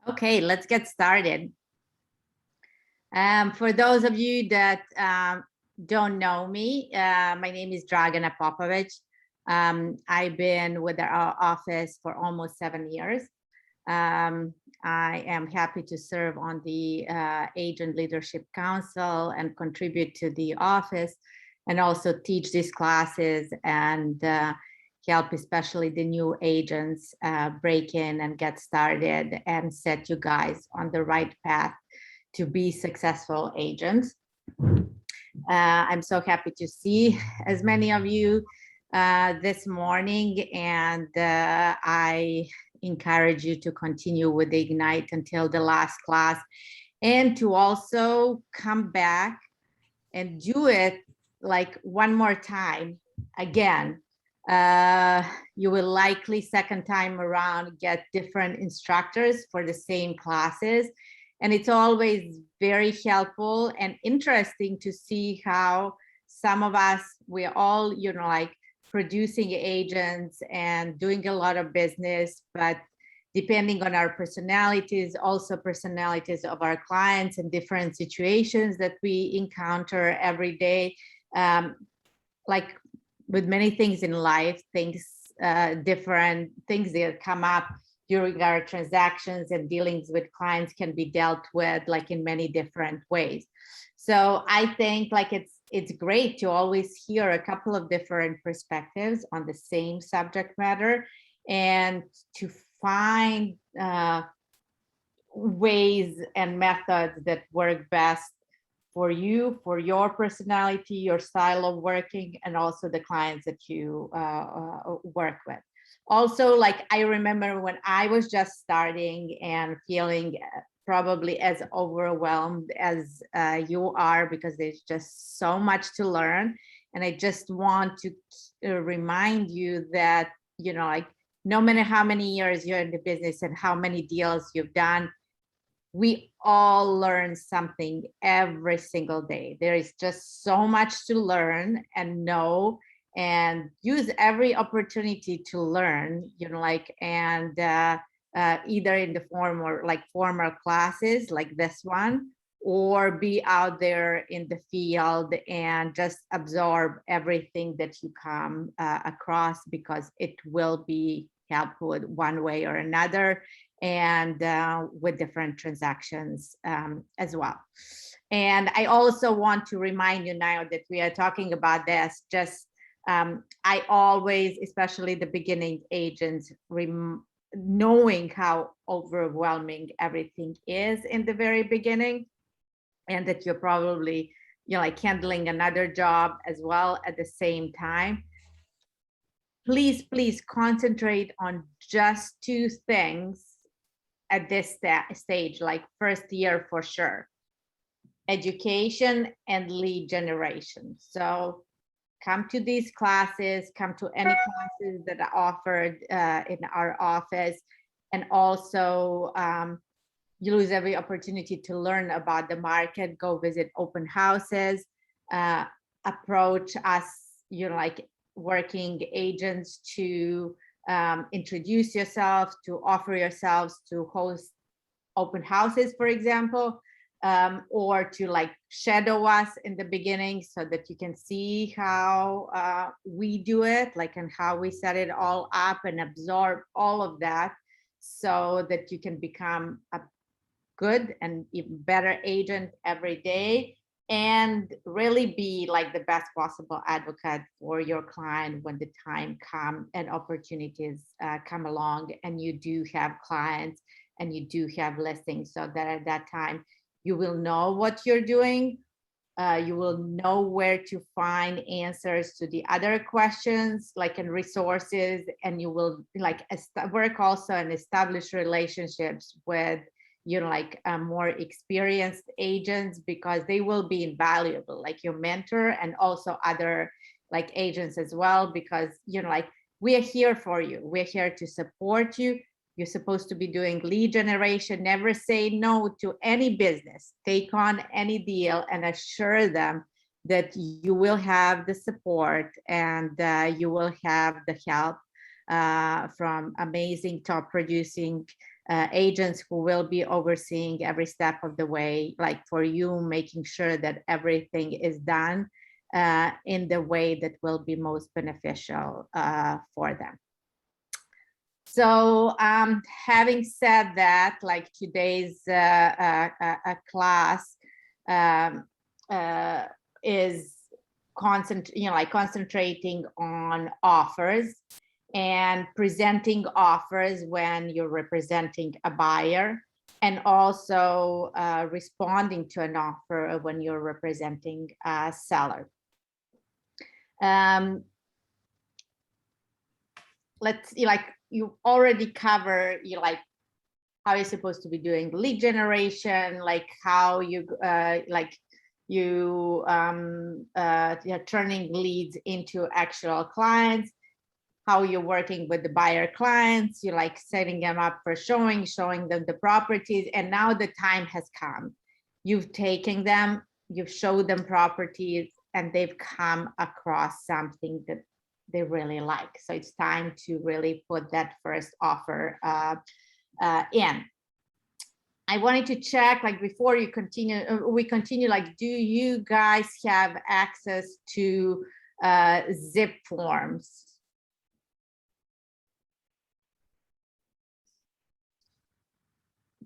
Okay, let's get started. For those of you that don't know me, my name is Dragana Popovic. I've been with our office for almost 7 years. I am happy to serve on the Agent Leadership Council and contribute to the office, and also teach these classes and help especially the new agents break in and get started and set you guys on the right path to be successful agents. I'm so happy to see as many of you this morning, and I encourage you to continue with the Ignite until the last class, and to also come back and do it like one more time again. You will likely second time around get different instructors for the same classes. And it's always very helpful and interesting to see how some of us, we're all, like producing agents and doing a lot of business, but depending on our personalities, also personalities of our clients and different situations that we encounter every day. Like with many things in life, different things that come up during our transactions and dealings with clients can be dealt with like in many different ways. So I think like it's great to always hear a couple of different perspectives on the same subject matter, and to find ways and methods that work best for you, for your personality, your style of working, and also the clients that you work with. Also, like I remember when I was just starting and feeling probably as overwhelmed as you are, because there's just so much to learn. And I just want to remind you that, like no matter how many years you're in the business and how many deals you've done, we all learn something every single day. There is just so much to learn and know, and use every opportunity to learn, and either in the form or like formal classes like this one, or be out there in the field and just absorb everything that you come across, because it will be helpful one way or another, and with different transactions as well. And I also want to remind you now that we are talking about this, just I always, especially the beginning agents, knowing how overwhelming everything is in the very beginning, and that you're probably, like handling another job as well at the same time. Please concentrate on just two things at this stage, like first year for sure: education and lead generation. So come to these classes, come to any classes that are offered in our office, and also use every opportunity to learn about the market. Go visit open houses, approach us, like working agents, to introduce yourself, to offer yourselves to host open houses, for example, or to like shadow us in the beginning, so that you can see how we do it, like, and how we set it all up, and absorb all of that, so that you can become a good and even better agent every day, and really be like the best possible advocate for your client when the time comes and opportunities come along, and you do have clients and you do have listings, so that at that time you will know what you're doing. You will know where to find answers to the other questions, like in resources, and you will like work also and establish relationships with, like more experienced agents, because they will be invaluable, like your mentor, and also other like agents as well, because, like we are here for you. We're here to support you. You're supposed to be doing lead generation. Never say no to any business. Take on any deal and assure them that you will have the support, and you will have the help from amazing top producing agents who will be overseeing every step of the way, like for you, making sure that everything is done in the way that will be most beneficial for them. So having said that, like today's class is concentrating on offers and presenting offers when you're representing a buyer, and also responding to an offer when you're representing a seller. Let's you already cover how you're supposed to be doing lead generation, like how you you're turning leads into actual clients, how you're working with the buyer clients, you setting them up for showing them the properties. And now the time has come. You've taken them, you've showed them properties, and they've come across something that they really like. So it's time to really put that first offer in. I wanted to check, before you continue, we continue, do you guys have access to zip forms?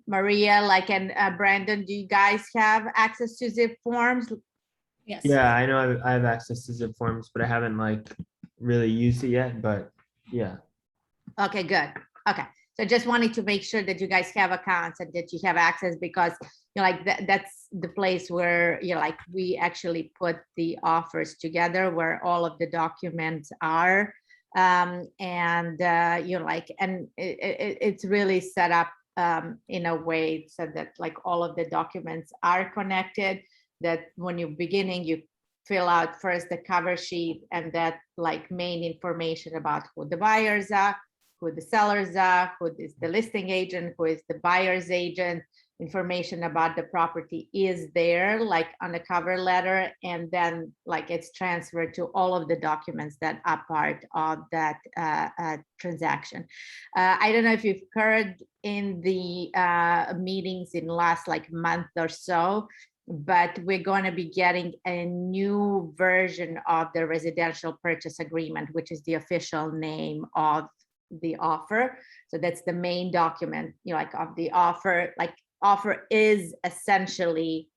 Maria, and Brandon, do you guys have access to zip forms? Yes. Yeah, I know I have access to zip forms, but I haven't really used it yet, but yeah. Okay, good. Okay. So I just wanted to make sure that you guys have accounts and that you have access, because that's the place where we actually put the offers together, where all of the documents are, and it's really set up in a way so that all of the documents are connected, that when you're beginning, you fill out first the cover sheet, and that main information about who the buyers are, who the sellers are, who is the listing agent, who is the buyer's agent. Information about the property is there on the cover letter, and then it's transferred to all of the documents that are part of that transaction. I don't know if you've heard in the meetings in the last month or so, but we're going to be getting a new version of the residential purchase agreement, which is the official name of the offer. So that's the main document, of the offer. Offer is essentially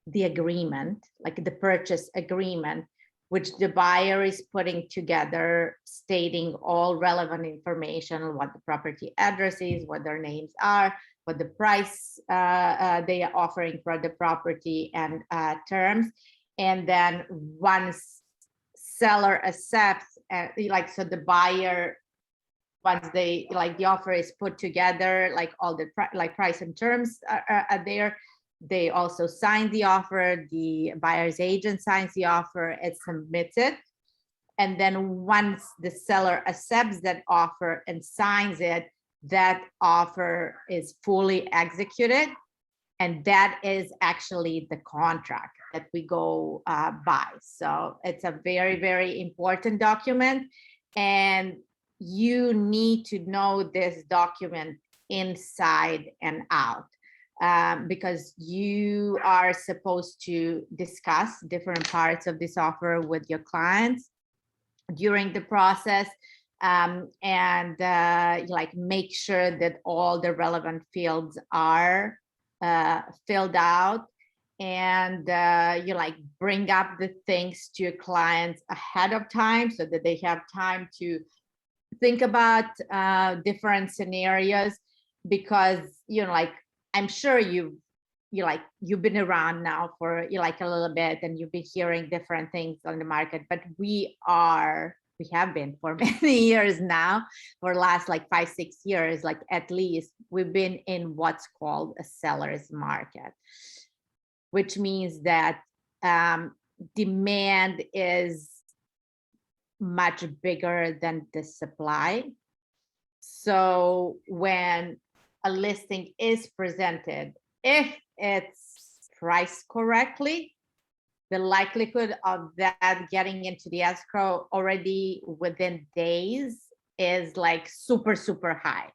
the agreement, the purchase agreement, which the buyer is putting together, stating all relevant information, what the property address is, what their names are, what the price they are offering for the property, and terms. And then once seller accepts, so the buyer, once they the offer is put together, all the price and terms are there, they also sign the offer, the buyer's agent signs the offer, it's submitted. And then once the seller accepts that offer and signs it, that offer is fully executed. And that is actually the contract that we go by. So it's a very, very important document. And you need to know this document inside and out, because you are supposed to discuss different parts of this offer with your clients during the process, and make sure that all the relevant fields are filled out, and you bring up the things to your clients ahead of time so that they have time to think about different scenarios, because I'm sure you've been around now for a little bit, and you've been hearing different things on the market, but we have been for many years now, for the last 5-6 years, at least, we've been in what's called a seller's market, which means that demand is much bigger than the supply. So when a listing is presented, if it's priced correctly, the likelihood of that getting into the escrow already within days is super, super high.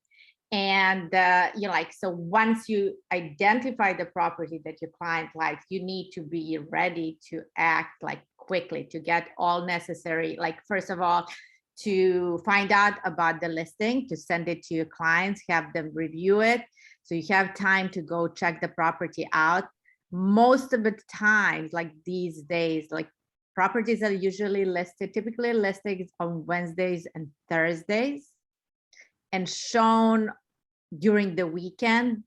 And like, so once you identify the property that your client likes, you need to be ready to act like quickly, to get all necessary, like first of all, to find out about the listing, to send it to your clients, have them review it, so you have time to go check the property out. Most of the times, like these days, like properties are usually listed, typically listed on Wednesdays and Thursdays, and shown during the weekend,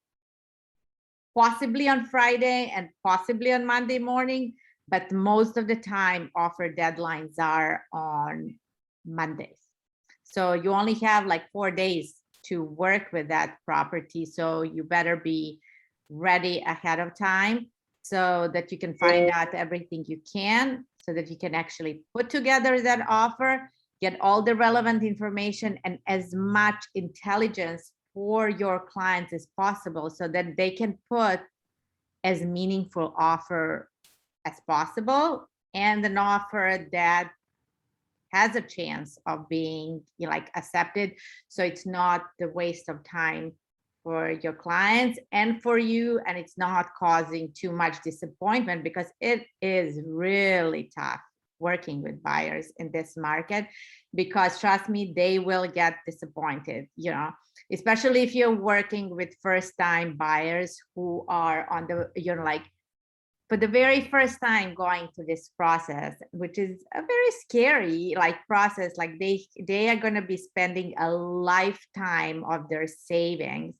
possibly on Friday and possibly on Monday morning, but most of the time offer deadlines are on Mondays. So you only have like 4 days to work with that property. So you better be ready ahead of time so that you can find out everything you can, so that you can actually put together that offer, get all the relevant information and as much intelligence for your clients as possible, so that they can put as meaningful offer as possible, and an offer that has a chance of being, you know, like accepted, so it's not the waste of time for your clients and for you, and it's not causing too much disappointment, because it is really tough working with buyers in this market, because trust me, they will get disappointed, you know, especially if you're working with first-time buyers who are on the, you know, like for the very first time going through this process, which is a very scary like process. Like they are going to be spending a lifetime of their savings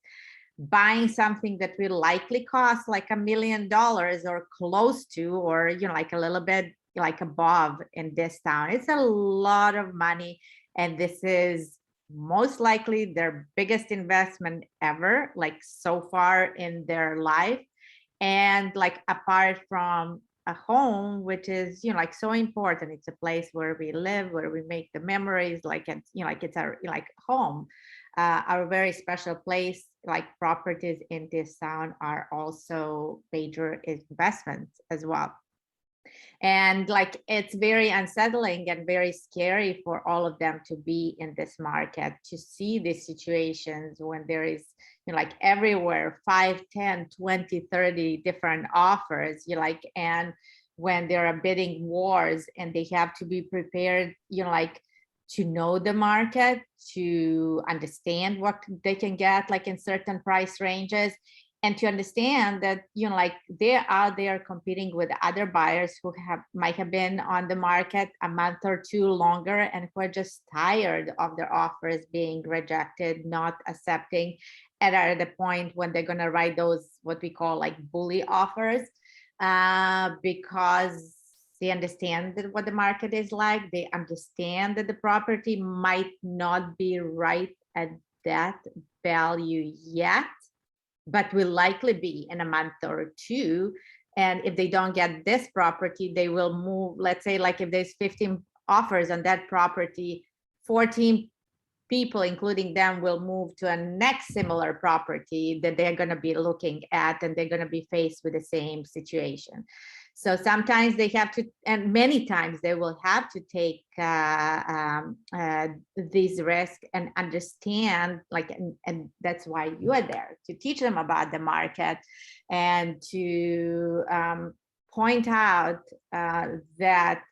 buying something that will likely cost like $1 million or close to, or, you know, like a little bit like above in this town. It's a lot of money. And this is most likely their biggest investment ever, like so far in their life. And like, apart from a home, which is, you know, like so important, it's a place where we live, where we make the memories, like it's, you know, like it's our like home, our very special place. Like properties in this town are also major investments as well. And like, it's very unsettling and very scary for all of them to be in this market, to see these situations when there is, you know, like everywhere 5, 10, 20, 30 different offers, you know, like, and when there are bidding wars, and they have to be prepared, you know, like to know the market, to understand what they can get like in certain price ranges, and to understand that, you know, like they're out there competing with other buyers who might have been on the market a month or two longer, and who are just tired of their offers being rejected, not accepting, and are at the point when they're going to write those what we call like bully offers, because they understand that what the market is like. They understand that the property might not be right at that value yet, but will likely be in a month or two. And if they don't get this property, they will move. Let's say like if there's 15 offers on that property, 14 people, including them, will move to a next similar property that they're going to be looking at, and they're going to be faced with the same situation. So sometimes they have to, and many times they will have to take these risks and understand, like, and that's why you are there, to teach them about the market, and to point out that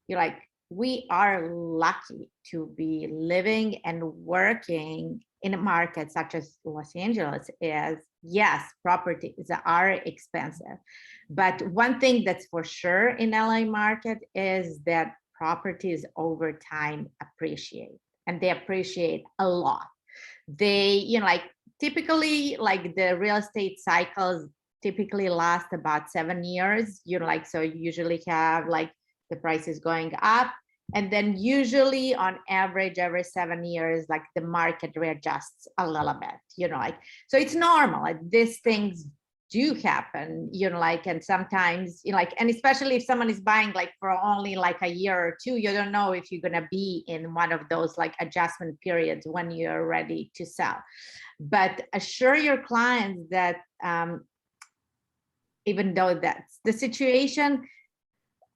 you're like, we are lucky to be living and working in a market such as Los Angeles is. Yes, properties are expensive, but one thing that's for sure in LA market is that properties over time appreciate, and they appreciate a lot. They, you know, like typically like the real estate cycles typically last about 7 years, you know, like, so you usually have like the price is going up, and then usually on average every 7 years, like the market readjusts a little bit, you know, like, so it's normal. Like these things do happen, you know, like, and sometimes, you know, like, and especially if someone is buying like for only like a year or two, you don't know if you're going to be in one of those like adjustment periods when you're ready to sell. But assure your clients that even though that's the situation,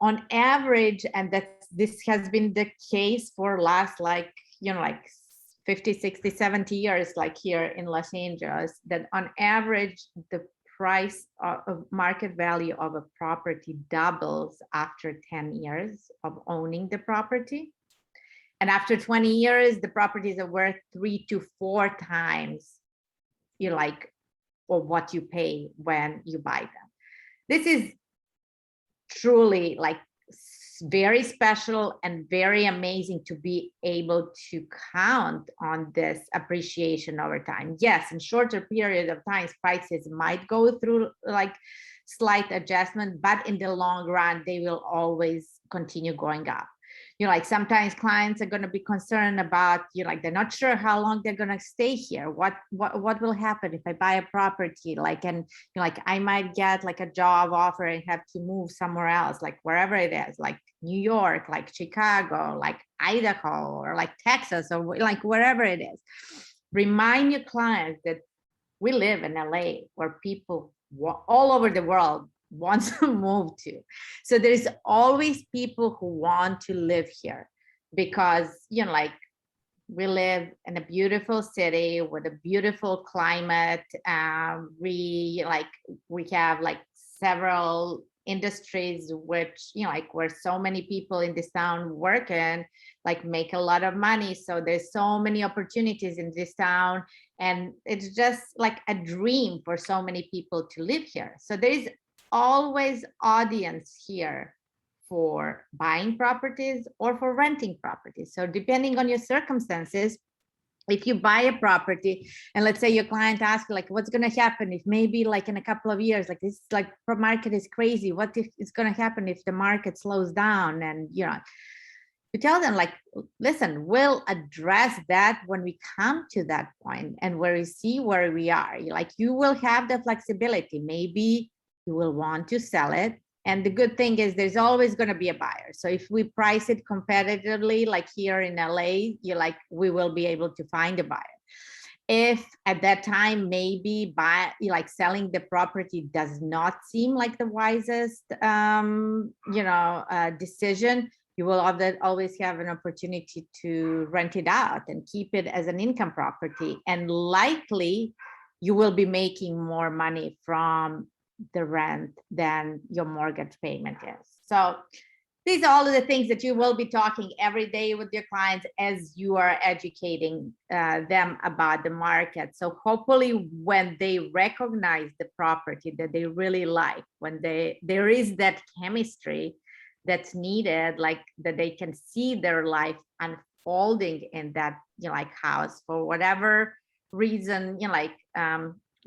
on average, and that this has been the case for last like, you know, like 50, 60, 70 years, like here in Los Angeles, that on average, the price of market value of a property doubles after 10 years of owning the property. And after 20 years, the properties are worth 3 to 4 times you like, or what you pay when you buy them. This is truly like very special and very amazing to be able to count on this appreciation over time. Yes, in shorter period of times, prices might go through like slight adjustment, but in the long run, they will always continue going up. You know, like sometimes clients are going to be concerned about, you know, like they're not sure how long they're going to stay here. What will happen if I buy a property, like, and you know, like I might get like a job offer and have to move somewhere else, like wherever it is, like New York, like Chicago, like Idaho, or like Texas, or like wherever it is. Remind your clients that we live in LA, where people all over the world wants to move to. So there's always people who want to live here because, you know, like we live in a beautiful city with a beautiful climate. We have like several industries which, you know, like where so many people in this town work and like make a lot of money. So there's so many opportunities in this town, and it's just like a dream for so many people to live here. So there is always audience here for buying properties or for renting properties. So depending on your circumstances, if you buy a property and let's say your client asks like, what's going to happen if maybe like in a couple of years, like this like market is crazy, what is going to happen if the market slows down? And you know, you tell them like, listen, we'll address that when we come to that point and where we see where we are. Like you will have the flexibility. Maybe you will want to sell it. And the good thing is there's always going to be a buyer. So if we price it competitively, like here in LA, we will be able to find a buyer. If at that time, maybe selling the property does not seem like the wisest, decision, you will always have an opportunity to rent it out and keep it as an income property. And likely you will be making more money from the rent than your mortgage payment is. So these are all of the things that you will be talking every day with your clients as you are educating them about the market. So hopefully when they recognize the property that they really like, when there is that chemistry that's needed, like that they can see their life unfolding in that, house for whatever reason,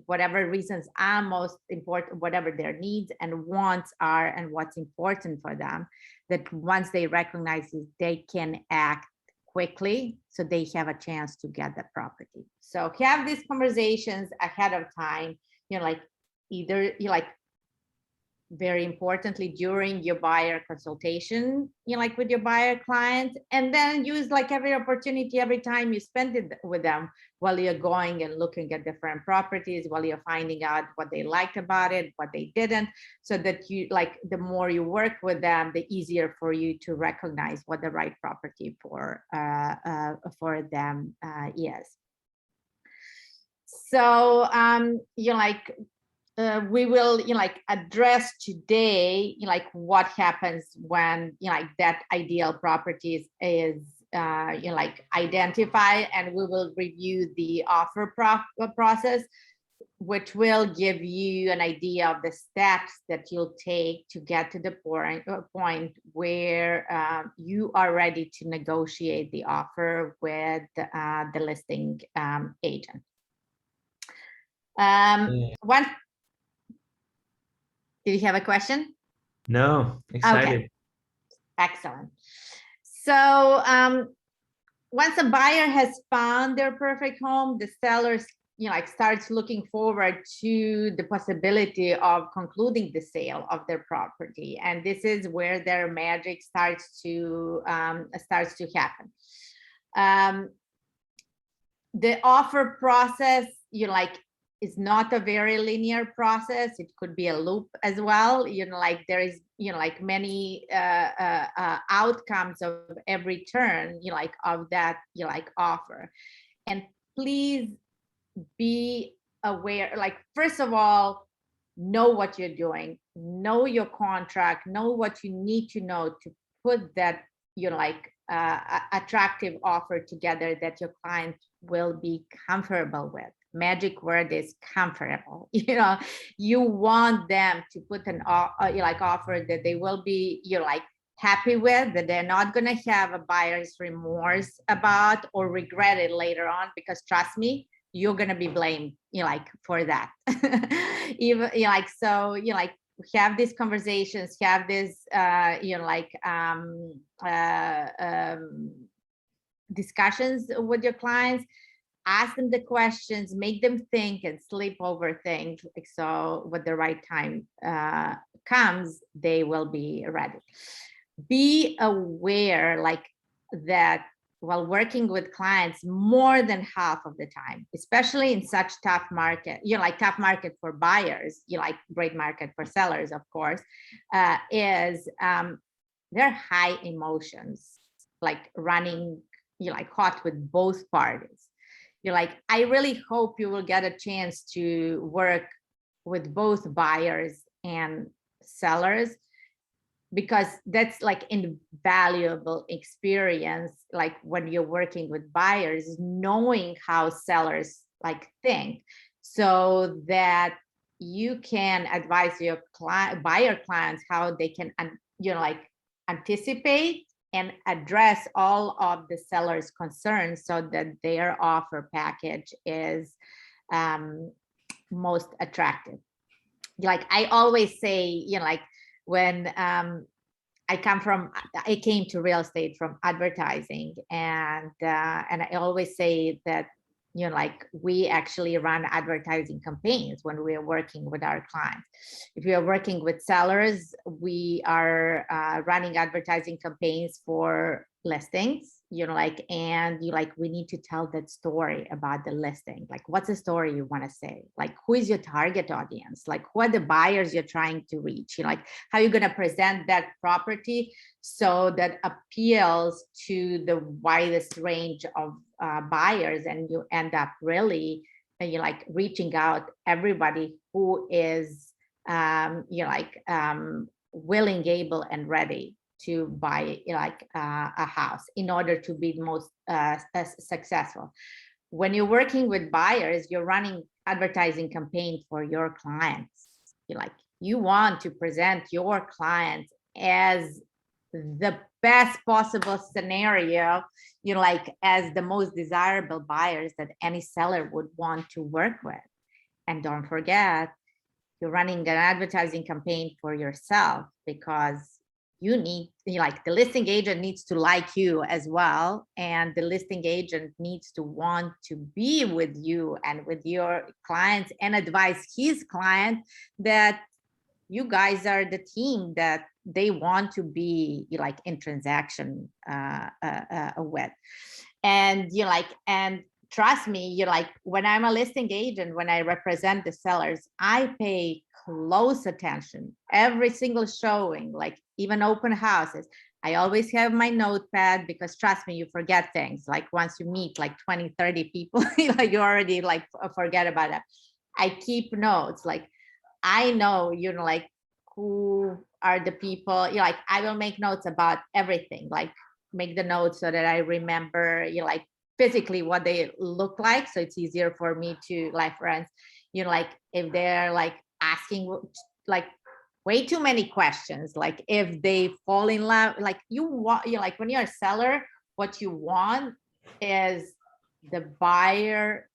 whatever reasons are most important, whatever their needs and wants are, and what's important for them, that once they recognize it, they can act quickly so they have a chance to get the property. So have these conversations ahead of time, very importantly during your buyer consultation, with your buyer client, and then use every opportunity every time you spend it with them while you're going and looking at different properties, while you're finding out what they liked about it, what they didn't, so that you the more you work with them, the easier for you to recognize what the right property for them is. So we will address today what happens when that ideal property is identified, and we will review the offer process, which will give you an idea of the steps that you'll take to get to the point where you are ready to negotiate the offer with the listing agent. One. Did you have a question? No, excited. Okay. Excellent. So once a buyer has found their perfect home, the seller starts looking forward to the possibility of concluding the sale of their property, and this is where their magic starts to happen. The offer process, is not a very linear process. It could be a loop as well. There is, many outcomes of every turn, of that, offer. And please be aware, like, first of all, know what you're doing, know your contract, know what you need to know to put that, like, attractive offer together that your client will be comfortable with. Magic word is comfortable. You want them to put an like offer that they will be, like, happy with, that they're not going to have a buyer's remorse about or regret it later on, because trust me, you're going to be blamed, like, for that. Even, like, so, like, have these conversations, have this, like, discussions with your clients, ask them the questions, make them think and sleep over things. Like, so when the right time comes, they will be ready. Be aware, like, that while working with clients more than half of the time, especially in such tough market, like tough market for buyers, like great market for sellers, of course, is there are high emotions, like running, like hot with both parties. Like, I really hope you will get a chance to work with both buyers and sellers, because that's like invaluable experience, like when you're working with buyers, knowing how sellers like think, so that you can advise your buyer clients how they can like anticipate and address all of the seller's concerns, so that their offer package is most attractive. Like I always say, like, when I came to real estate from advertising, and I always say that, like, we actually run advertising campaigns when we are working with our clients. If we are working with sellers, we are running advertising campaigns for listings, like, and we need to tell that story about the listing. Like, what's the story you want to say? Like, who is your target audience? Like, who are the buyers you're trying to reach? Like, how are you going to present that property so that appeals to the widest range of buyers, and you end up really, like, reaching out everybody who is willing, able, and ready to buy a house in order to be the most successful. When you're working with buyers, you're running advertising campaign for your clients. You want to present your clients as the best possible scenario, like, as the most desirable buyers that any seller would want to work with. And don't forget, you're running an advertising campaign for yourself, because you need, like, the listing agent needs to like you as well, and the listing agent needs to want to be with you and with your clients and advise his client that you guys are the team that they want to be, like, in transaction with. And and trust me, like, when I'm a listing agent, when I represent the sellers, I pay close attention every single showing, like even open houses. I always have my notepad, because trust me, you forget things. Like, once you meet like 20, 30 people, like, you already like forget about that. I keep notes. Like, I know, like, who are the people, like, I will make notes about everything, like make the notes so that I remember, like, physically what they look like, so it's easier for me to reference. Like, if they're like asking like way too many questions, like if they fall in love, like, you want, like, when you're a seller, what you want is the buyer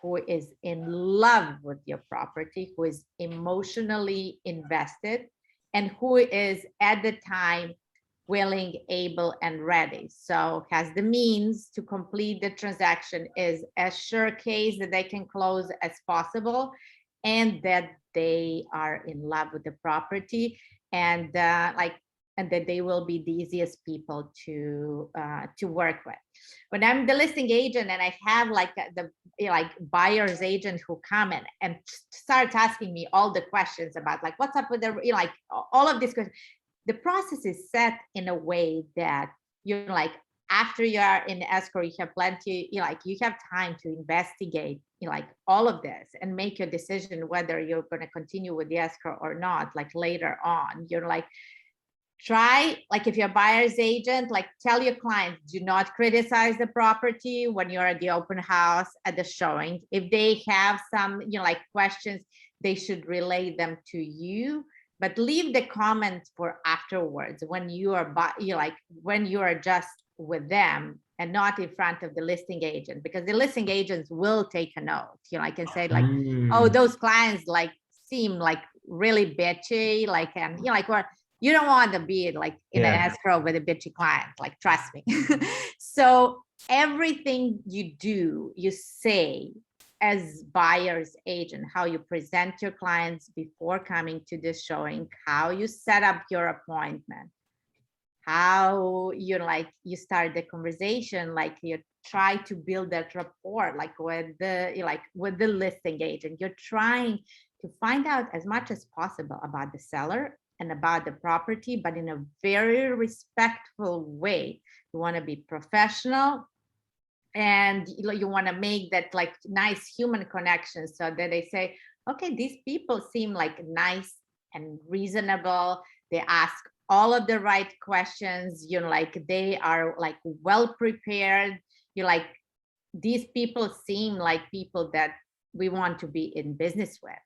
who is in love with your property, who is emotionally invested, and who is at the time willing, able, and ready. So has the means to complete the transaction, is as sure case that they can close as possible, and that they are in love with the property, and and that they will be the easiest people to work with. When I'm the listing agent and I have like the buyer's agent who come in and start asking me all the questions about like what's up with the like all of this, the process is set in a way that you're like, after you are in escrow, you have plenty, you have time to investigate, all of this and make your decision whether you're going to continue with the escrow or not, like later on. You're like, try, like if you're a buyer's agent, like tell your clients, do not criticize the property when you're at the open house, at the showing. If they have some, questions, they should relay them to you, but leave the comments for afterwards when you are, when you are just with them and not in front of the listing agent, because the listing agents will take a note, and say like, oh, those clients like seem like really bitchy, and or you don't want to be like in an escrow with a bitchy client, like trust me. So everything you do, you say as buyer's agent, how you present your clients before coming to this showing, how you set up your appointment, how you you start the conversation, like you try to build that rapport, like with the listing agent. You're trying to find out as much as possible about the seller and about the property, but in a very respectful way. You want to be professional, and you want to make that like nice human connection, so that they say, okay, these people seem like nice and reasonable. They ask all of the right questions, they are like well prepared. These people seem like people that we want to be in business with,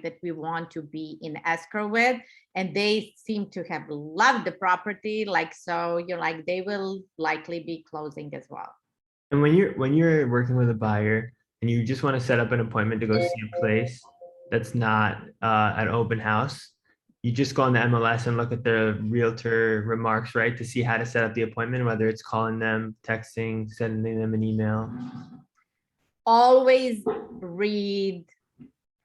that we want to be in escrow with, and they seem to have loved the property, so they will likely be closing as well. And when you're working with a buyer and you just want to set up an appointment to go see a place that's not an open house, you just go on the MLS and look at the realtor remarks, right, to see how to set up the appointment, whether it's calling them, texting, sending them an email. Always read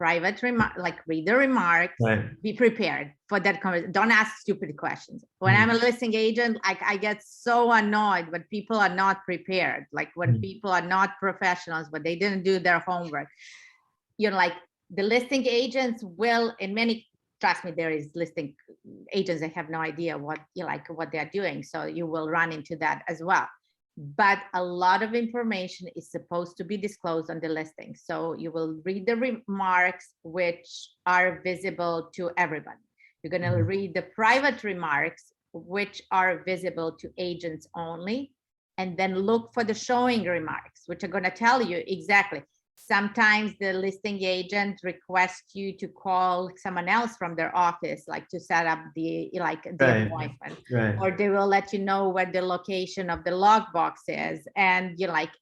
private read the remarks, right. Be prepared for that conversation. Don't ask stupid questions. When I'm a listing agent, I get so annoyed when people are not prepared, like when people are not professionals, but they didn't do their homework. The listing agents will, in many, trust me, there is listing agents that have no idea what what they're doing, so you will run into that as well. But a lot of information is supposed to be disclosed on the listing. So you will read the remarks, which are visible to everybody. You're going to read the private remarks, which are visible to agents only, and then look for the showing remarks, which are going to tell you exactly. Sometimes the listing agent requests you to call someone else from their office, like to set up the appointment, or they will let you know where the location of the lockbox is, and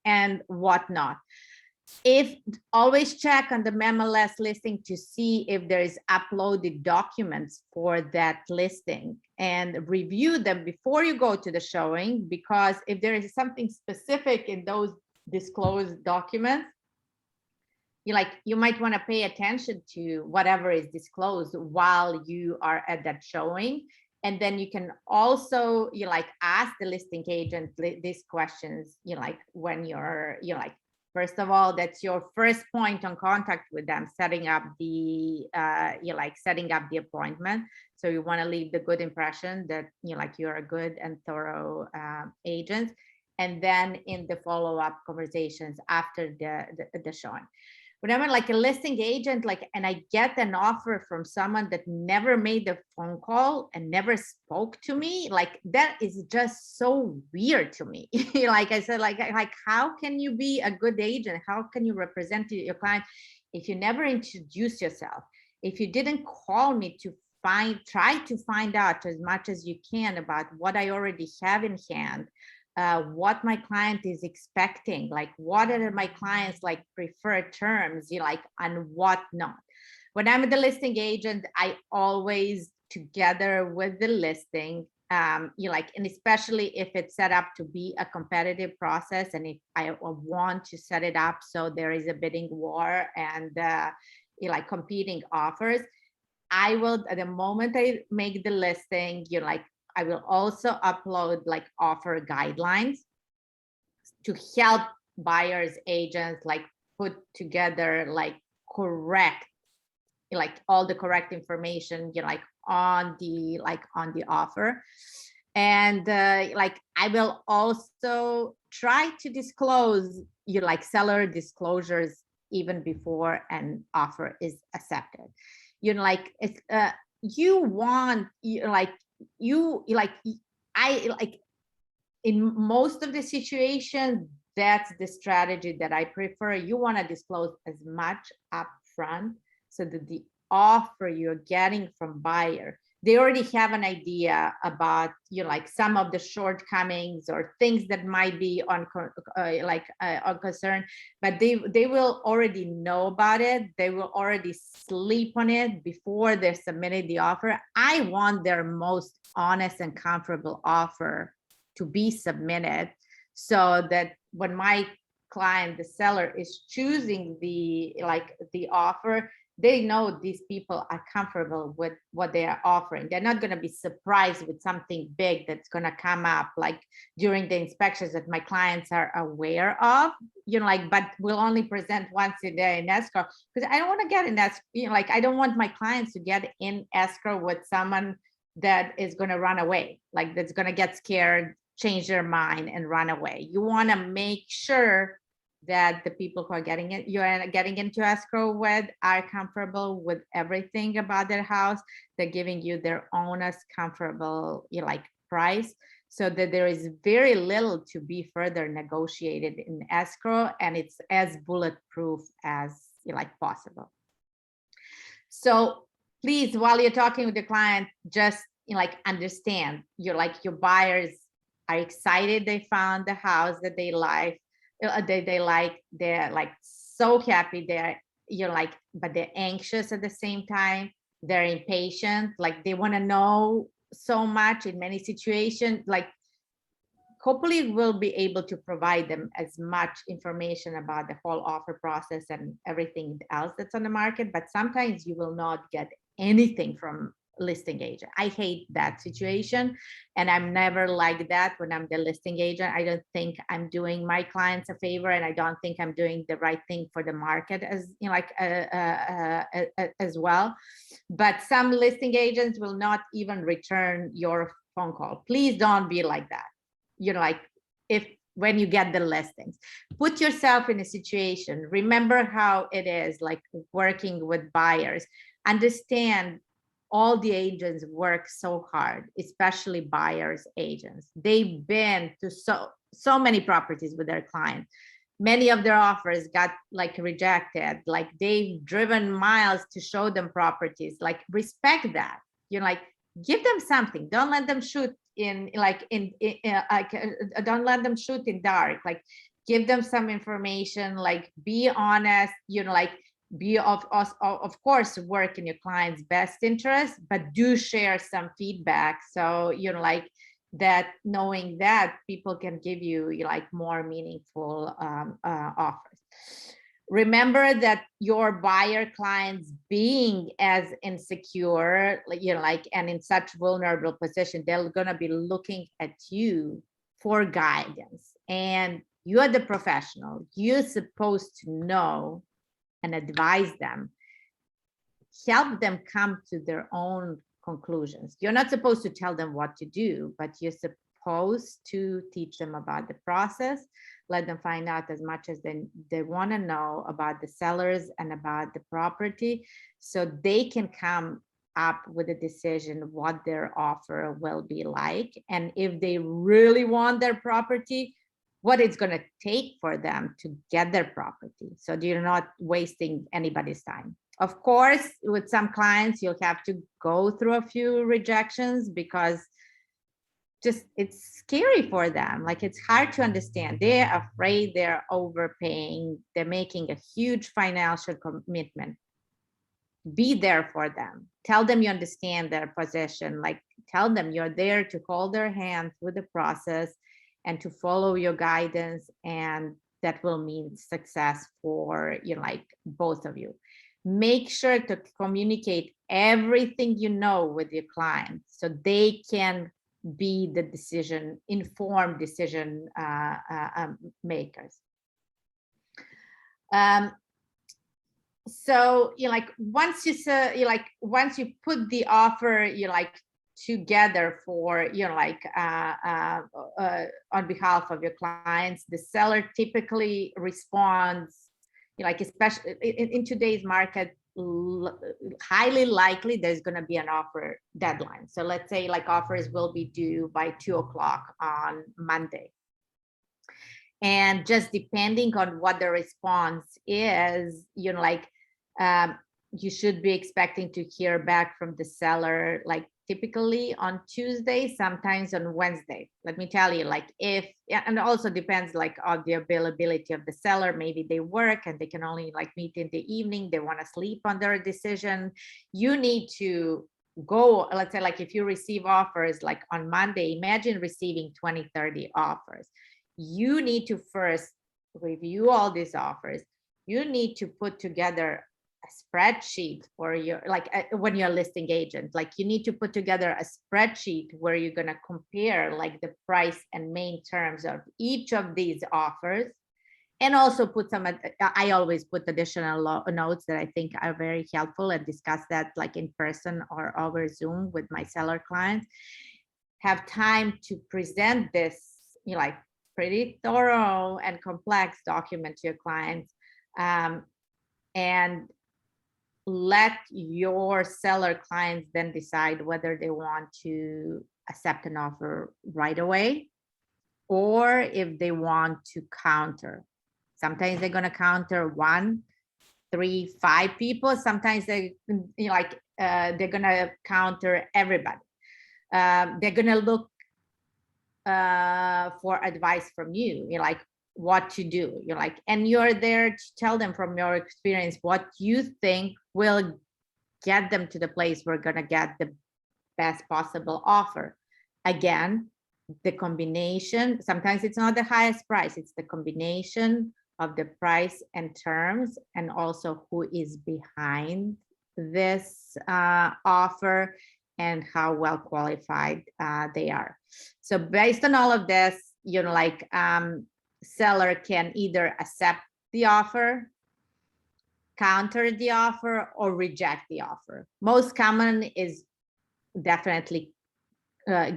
and whatnot. If always check on the MLS listing to see if there is uploaded documents for that listing, and review them before you go to the showing, because if there is something specific in those disclosed documents, you might want to pay attention to whatever is disclosed while you are at that showing. And then you can also ask the listing agent these questions, when you're first of all, that's your first point on contact with them, setting up the setting up the appointment. So you want to leave the good impression that you're a good and thorough agent. And then in the follow-up conversations after the showing, when I'm like a listing agent, and I get an offer from someone that never made a phone call and never spoke to me, that is just so weird to me. Like I said, how can you be a good agent? How can you represent your client if you never introduce yourself? If you didn't call me to try to find out as much as you can about what I already have in hand, what my client is expecting, what are my clients preferred terms, and what not. When I'm the listing agent, I always, together with the listing, and especially if it's set up to be a competitive process, and if I want to set it up so there is a bidding war and competing offers, I will, at the moment I make the listing, I will also upload offer guidelines to help buyers agents put together correct, all the correct information on the offer. And like I will also try to disclose you like seller disclosures even before an offer is accepted. You know, like it's you want you like you like I like in most of the situations, that's the strategy that I prefer. You want to disclose as much upfront so that the offer you're getting from buyer, they already have an idea about you know, like some of the shortcomings or things that might be on on concern, but they will already know about it. They will already sleep on it before they're submitting the offer. I want their most honest and comfortable offer to be submitted so that when my client, the seller, is choosing the offer, they know these people are comfortable with what they are offering. They're not going to be surprised with something big that's going to come up like during the inspections that my clients are aware of, you know, like, but we'll only present once a day in escrow, because I don't want to get in that, you know, like I don't want my clients to get in escrow with someone that is going to run away, like that's going to get scared, change their mind and run away. You want to make sure that the people who are getting it, you're getting into escrow with, are comfortable with everything about their house. They're giving you their honest, comfortable, you know, like price, so that there is very little to be further negotiated in escrow, and it's as bulletproof as you know, like possible. So please, while you're talking with the client, just you know, like understand you're like your buyers are excited they found the house that they like, they're like so happy, they're you're like, but they're anxious at the same time, they're impatient, like they want to know so much in many situations. Like hopefully we'll be able to provide them as much information about the whole offer process and everything else that's on the market, but sometimes you will not get anything from listing agent. I hate that situation, and I'm never like that when I'm the listing agent. I don't think I'm doing my clients a favor, and I don't think I'm doing the right thing for the market as you know, like as well. But some listing agents will not even return your phone call. Please don't be like that. You know, like if when you get the listings, put yourself in a situation, remember how it is like working with buyers, understand all the agents work so hard, especially buyers agents. They've been to so many properties with their clients. Many of their offers got like rejected, like they've driven miles to show them properties. Like respect that, you know, like give them something. Don't let them shoot in like don't let them shoot in dark. Like give them some information, like be honest, you know, like be of course work in your client's best interest, but do share some feedback, so you know, like that, knowing that people can give you like more meaningful offers. Remember that your buyer clients being as insecure, you know, like, and in such vulnerable position, they're going to be looking at you for guidance, and you're the professional. You're supposed to know and advise them, help them come to their own conclusions. You're not supposed to tell them what to do, but you're supposed to teach them about the process, let them find out as much as they want to know about the sellers and about the property, so they can come up with a decision what their offer will be like, and if they really want their property, what it's going to take for them to get their property, so you're not wasting anybody's time. Of course, with some clients, you'll have to go through a few rejections because just it's scary for them. Like it's hard to understand. They're afraid they're overpaying. They're making a huge financial commitment. Be there for them. Tell them you understand their position. Like tell them you're there to hold their hand through the process and to follow your guidance, and that will mean success for you know, like both of you. Make sure to communicate everything you know with your client so they can be the informed decision makers. So you know, like once you say, once you put the offer, you like together for, on behalf of your clients. The seller typically responds, especially in today's market, highly likely there's going to be an offer deadline. So let's say like offers will be due by 2:00 on Monday. And just depending on what the response is, you should be expecting to hear back from the seller, like typically on Tuesday, sometimes on Wednesday. Let me tell you, like and it also depends like on the availability of the seller. Maybe they work and they can only like meet in the evening. They want to sleep on their decision. You need to go, let's say like if you receive offers like on Monday, imagine receiving 20, 30 offers. You need to first review all these offers. You need to put together a spreadsheet for your, when you're a listing agent, like you need to put together a spreadsheet where you're going to compare like the price and main terms of each of these offers. And also put some, I always put additional notes that I think are very helpful, and discuss that like in person or over Zoom with my seller clients. Have time to present this, like pretty thorough and complex document to your clients, and let your seller clients then decide whether they want to accept an offer right away or if they want to counter. Sometimes they're going to counter 1, 3, 5 people. Sometimes they're going to counter everybody. They're going to look for advice from you, like what to do. And you're there to tell them from your experience what you think will get them to the place we're going to get the best possible offer. Again, the combination, sometimes it's not the highest price, it's the combination of the price and terms, and also who is behind this offer and how well qualified they are. So based on all of this, seller can either accept the offer, counter the offer, or reject the offer. Most common is definitely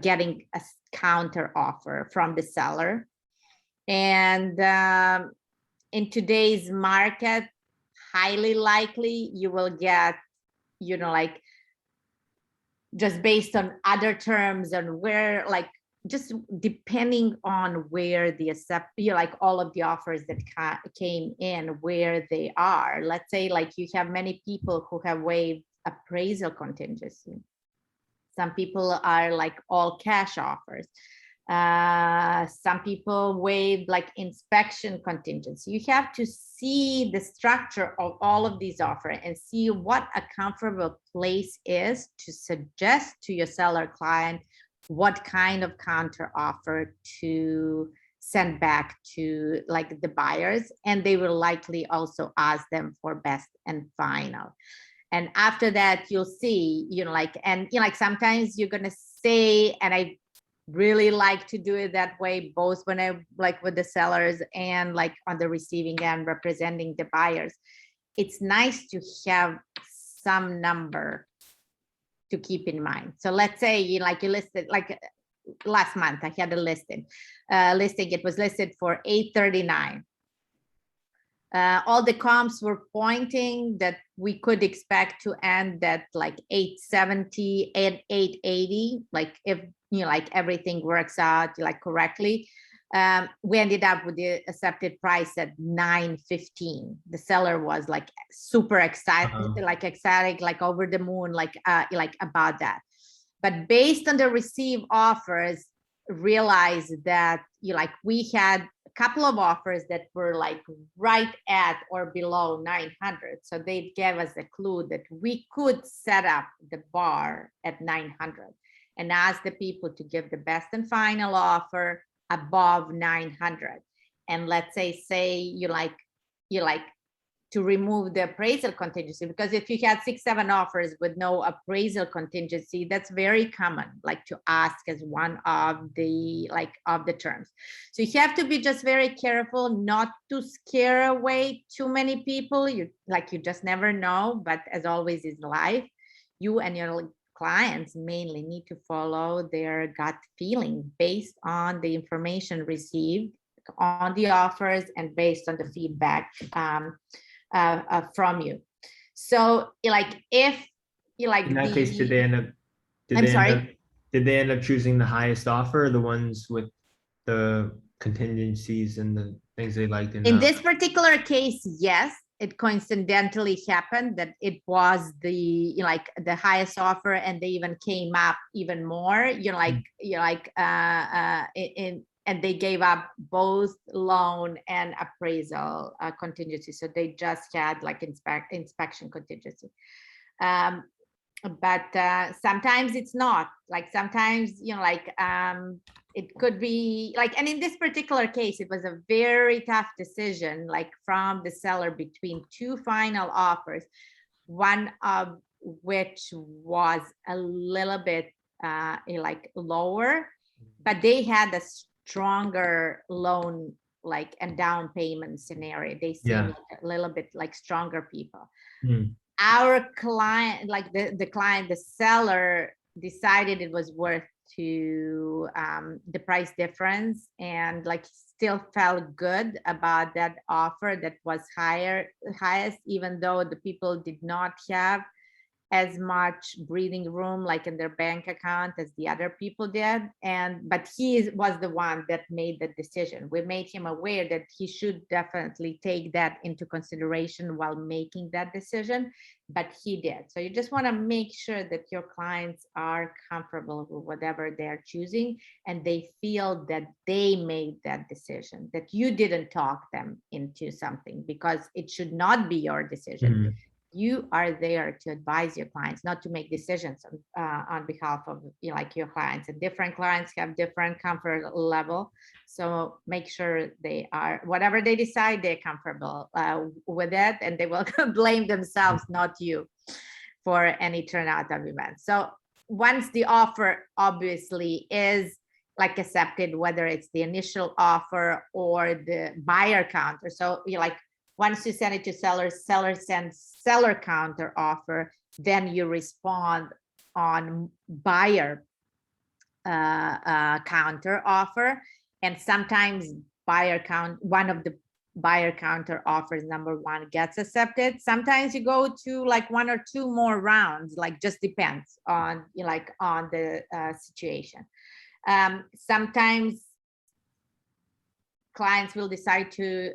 getting a counter offer from the seller. And in today's market, highly likely you will get, just based on other terms and where, just depending on where the all of the offers that came in, where they are. Let's say like you have many people who have waived appraisal contingency. Some people are like all cash offers. Some people waive like inspection contingency. You have to see the structure of all of these offers and see what a comfortable place is to suggest to your seller client what kind of counter offer to send back to like the buyers, and they will likely also ask them for best and final. And after that, you'll see, sometimes you're gonna say, and I really like to do it that way, both when I like with the sellers and like on the receiving end representing the buyers. It's nice to have some number to keep in mind. So let's say you listed, like last month I had a listing, it was listed for $839. All the comps were pointing that we could expect to end at like $870 and $880, like if everything works out correctly. We ended up with the accepted price at $915. The seller was like super excited, ecstatic, like over the moon, about that. But based on the received offers, realized that we had a couple of offers that were like right at or below 900. So they gave us a clue that we could set up the bar at 900 and ask the people to give the best and final offer above 900. And let's say you like to remove the appraisal contingency, because if you had 6, 7 offers with no appraisal contingency, that's very common, like to ask as one of the of the terms. So you have to be just very careful not to scare away too many people. You just never know, but as always is life, you and your clients mainly need to follow their gut feeling based on the information received on the offers and based on the feedback from you. So like if you like In that case, did they end up, did I'm they end sorry? up, did they end up choosing the highest offer, or the ones with the contingencies and the things they liked in In the, this particular case, yes, it coincidentally happened that it was the like the highest offer, and they even came up even more. And they gave up both loan and appraisal contingency. So they just had like inspection contingency. But sometimes it's not, like sometimes it could be like, and in this particular case it was a very tough decision, like from the seller between two final offers, one of which was a little bit like lower, but they had a stronger loan like and down payment scenario. They seem yeah. like a little bit like stronger people. Hmm. Our client, like the seller decided it was worth to the price difference, and like still felt good about that offer that was highest, even though the people did not have as much breathing room like in their bank account as the other people did. But he was the one that made the decision. We made him aware that he should definitely take that into consideration while making that decision, but he did. So you just want to make sure that your clients are comfortable with whatever they're choosing, and they feel that they made that decision, that you didn't talk them into something, because it should not be your decision. Hmm. You are there to advise your clients, not to make decisions on behalf of like your clients. And different clients have different comfort level, so make sure they are, whatever they decide, they're comfortable with it, and they will blame themselves, not you, for any turnout of events. So once the offer obviously is like accepted, whether it's the initial offer or the buyer counter, so you like once you send it to seller sends seller counter offer, then you respond on buyer counter offer. And sometimes one of the buyer counter offers number one gets accepted. Sometimes you go to like one or two more rounds, like just depends on on the situation. Sometimes clients will decide to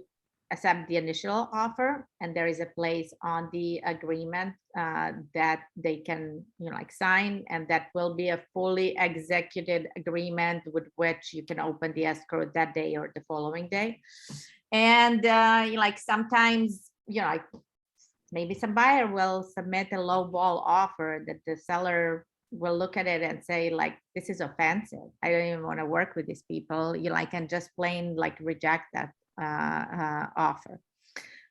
accept the initial offer, and there is a place on the agreement that they can like sign, and that will be a fully executed agreement with which you can open the escrow that day or the following day. And like sometimes like maybe some buyer will submit a low ball offer that the seller will look at it and say like, this is offensive, I don't even want to work with these people, and just plain like reject that offer.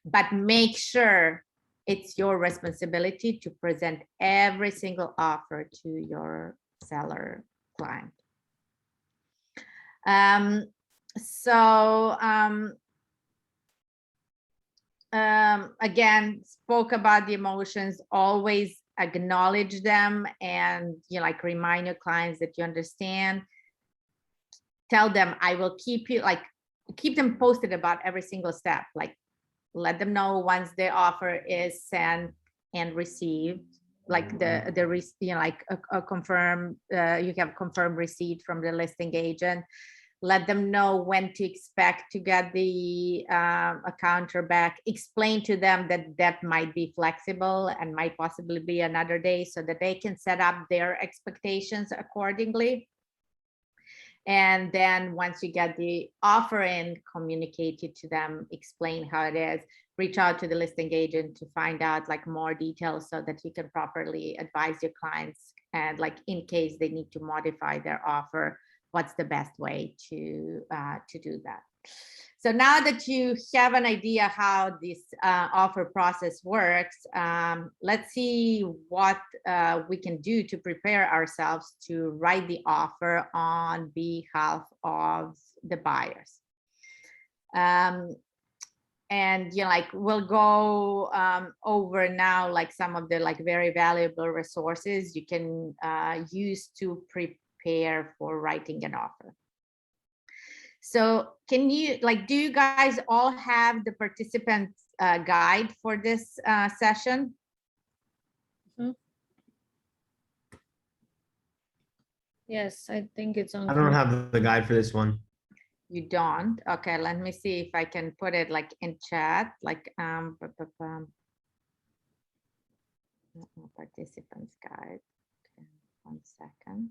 But make sure it's your responsibility to present every single offer to your seller client. Again, spoke about the emotions, always acknowledge them, and like remind your clients that you understand. Tell them, I will keep them posted about every single step. Like let them know once the offer is sent and received, like a confirm, you have confirmed receipt from the listing agent. Let them know when to expect to get the a counter back. Explain to them that that might be flexible and might possibly be another day, so that they can set up their expectations accordingly. And then once you get the offer in, communicate it to them, explain how it is, reach out to the listing agent to find out like more details, so that you can properly advise your clients, and like in case they need to modify their offer, what's the best way to do that. So now that you have an idea how this offer process works, let's see what we can do to prepare ourselves to write the offer on behalf of the buyers. and like we'll go over now like some of the like very valuable resources you can use to prepare for writing an offer. So can you like, do you guys all have the participant guide for this session? Yes, I think it's on. I don't have the guide for this one. You don't? Okay, let me see if I can put it like in chat, like participants guide. Okay, 1 second.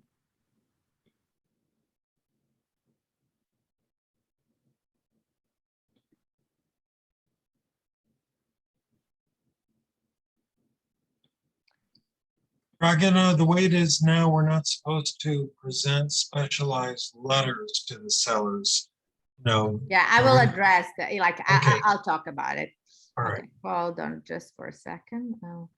Dragana, the way it is now, we're not supposed to present specialized letters to the sellers. No. Yeah, I will address that. Like, Okay. I'll talk about it. All right. Okay, hold on just for a second. Oh,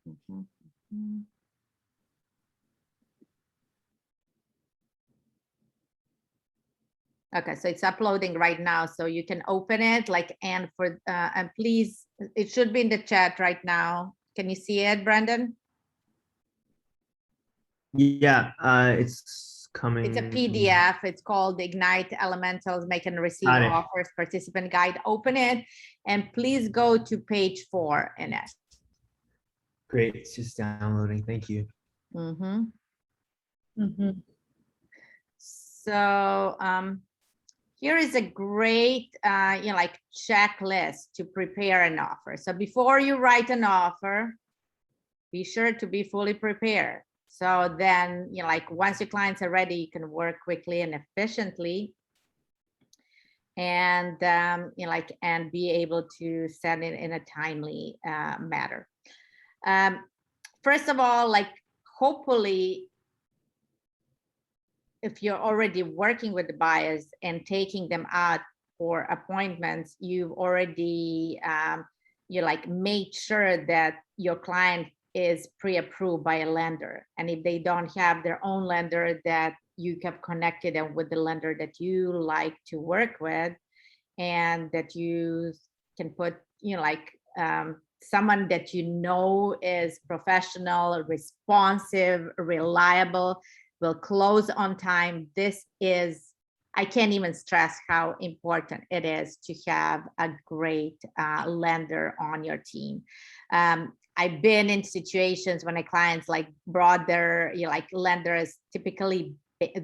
Okay, so it's uploading right now, so you can open it like, and for, and please, it should be in the chat right now. Can you see it, Brendan? Yeah, it's coming. It's a PDF. It's called Ignite Elementals Make and Receive Got it. Offers Participant Guide. Open it and please go to page 4 in it. Great, it's just downloading. Thank you. So here is a great like checklist to prepare an offer. So before you write an offer, be sure to be fully prepared. So then, like once your clients are ready, you can work quickly and efficiently, and like, and be able to send it in a timely manner. First of all, like hopefully, if you're already working with the buyers and taking them out for appointments, you've already you like made sure that your client is pre-approved by a lender. And if they don't have their own lender, that you have connected them with the lender that you like to work with, and that you can put, like someone that you know is professional, responsive, reliable, will close on time. This is, I can't even stress how important it is to have a great lender on your team. I've been in situations when a clients like brought their like lenders, typically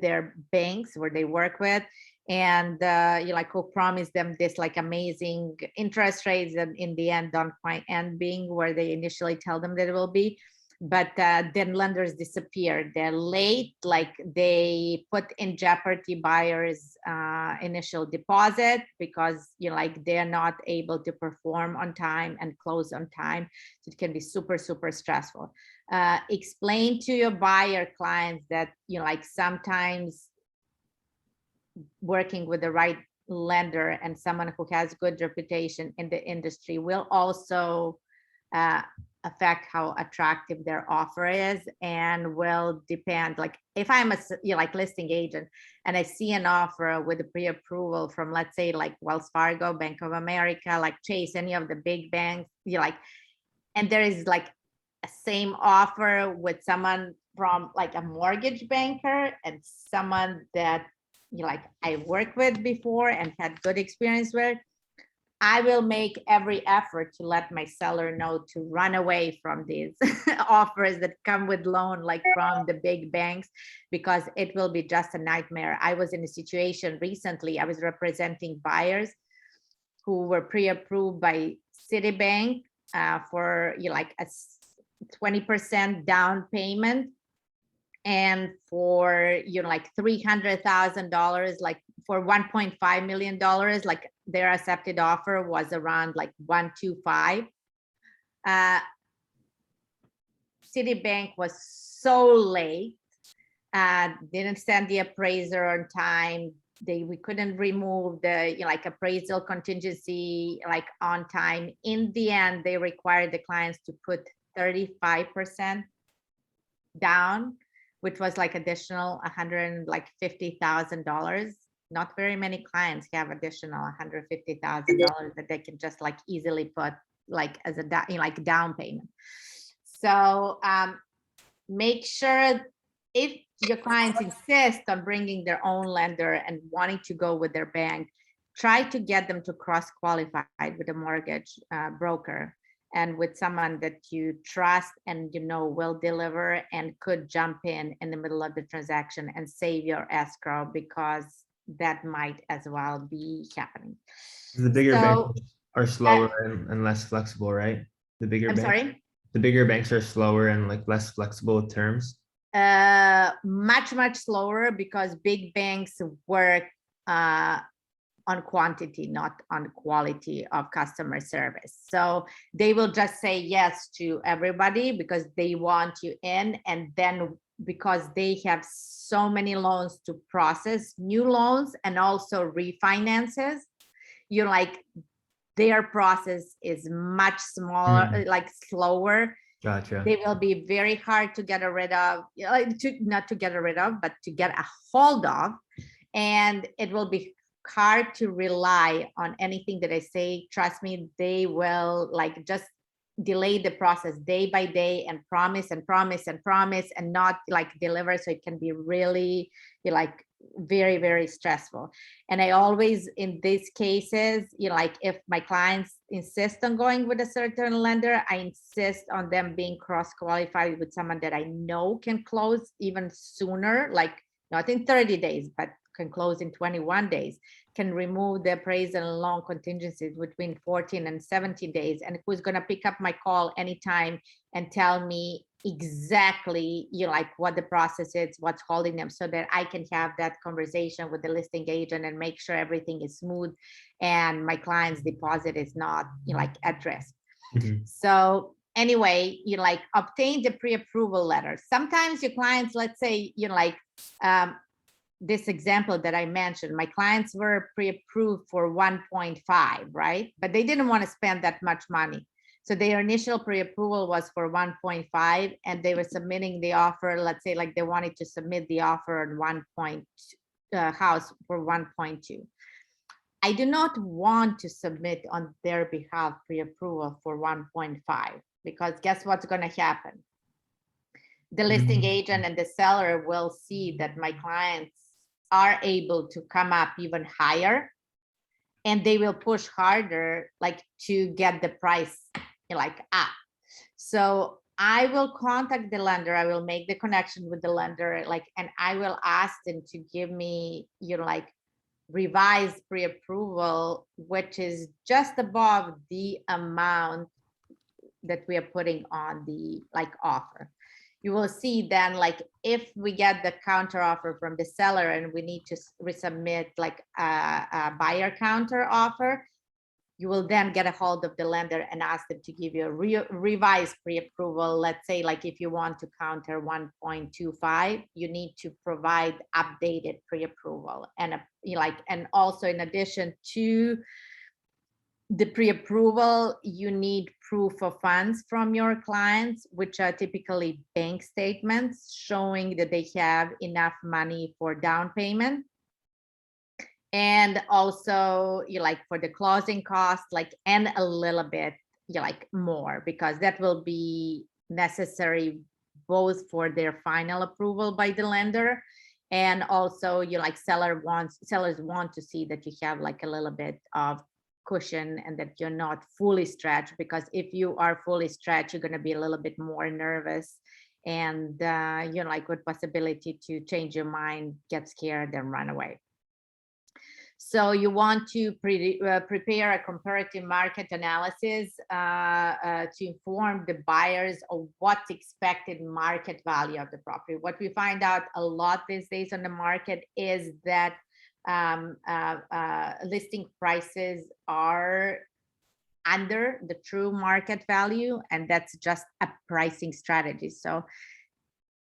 their banks where they work with, and you like who promised them this like amazing interest rates, and in the end don't quite end being where they initially tell them that it will be. But then lenders disappear. They're late, like they put in jeopardy buyers' initial deposit because like they're not able to perform on time and close on time. So it can be super, super stressful. Explain to your buyer clients that like sometimes working with the right lender and someone who has good reputation in the industry will also affect how attractive their offer is, and will depend, like if I'm a like listing agent and I see an offer with a pre-approval from, let's say, like Wells Fargo, Bank of America, like Chase, any of the big banks, like, and there is like a same offer with someone from like a mortgage banker and someone that like I worked with before and had good experience with, I will make every effort to let my seller know to run away from these offers that come with loan, like from the big banks, because it will be just a nightmare. I was in a situation recently, I was representing buyers who were pre-approved by Citibank for like a 20% down payment. And for, like $300,000, like for $1.5 million, like their accepted offer was around like 125. Citibank was so late, didn't send the appraiser on time. We couldn't remove the like appraisal contingency like on time. In the end, they required the clients to put 35% down, which was like additional $150,000. not very many clients have additional $150,000 that they can just like easily put like as a like down payment. So make sure if your clients insist on bringing their own lender and wanting to go with their bank, try to get them to cross qualify with a mortgage broker and with someone that you trust and you know will deliver and could jump in the middle of the transaction and save your escrow, because that might as well be happening. The bigger So, banks are slower and less flexible, right? The bigger I'm banks. sorry? The bigger banks are slower and like less flexible with terms. Much slower, because big banks work on quantity, not on quality of customer service. So they will just say yes to everybody because they want you in, and then because they have so many loans to process, new loans and also refinances, you're like, their process is much smaller, like slower. Gotcha. They will be very hard to get rid of, not to get rid of, but to get a hold of. And it will be hard to rely on anything that I say. Trust me, they will like just delay the process day by day and promise and promise and promise and not like deliver. So it can be really like very stressful. And I always, in these cases, like if my clients insist on going with a certain lender, I insist on them being cross qualified with someone that I know can close even sooner, like not in 30 days, but can close in 21 days, can remove the appraisal and loan contingencies between 14 and 17 days, and who's going to pick up my call anytime and tell me exactly like what the process is, what's holding them, so that I can have that conversation with the listing agent and make sure everything is smooth and my client's deposit is not like at risk. So anyway, like obtain the pre-approval letter. Sometimes your clients, let's say, like this example that I mentioned, my clients were pre-approved for 1.5, right? But they didn't want to spend that much money. So their initial pre-approval was for 1.5, and they were submitting the offer, let's say like they wanted to submit the offer on house for 1.2. I do not want to submit on their behalf pre-approval for 1.5, because guess what's going to happen? The listing agent and the seller will see that my clients are able to come up even higher, and they will push harder like to get the price like up. So I will contact the lender, I will make the connection with the lender, like, and I will ask them to give me like revised pre-approval, which is just above the amount that we are putting on the like offer. You will see then, like if we get the counter offer from the seller and we need to resubmit like a buyer counter offer, you will then get a hold of the lender and ask them to give you a revised pre-approval. Let's say like if you want to counter 1.25, you need to provide updated pre-approval, and and also in addition to the pre-approval, you need proof of funds from your clients, which are typically bank statements showing that they have enough money for down payment. And also like for the closing costs, like, and a little bit like more, because that will be necessary both for their final approval by the lender, and also like sellers want to see that you have like a little bit of cushion and that you're not fully stretched, because if you are fully stretched, you're going to be a little bit more nervous, and like with possibility to change your mind, get scared and run away. So you want to prepare a comparative market analysis to inform the buyers of what's expected market value of the property. What we find out a lot these days on the market is that listing prices are under the true market value, and that's just a pricing strategy. So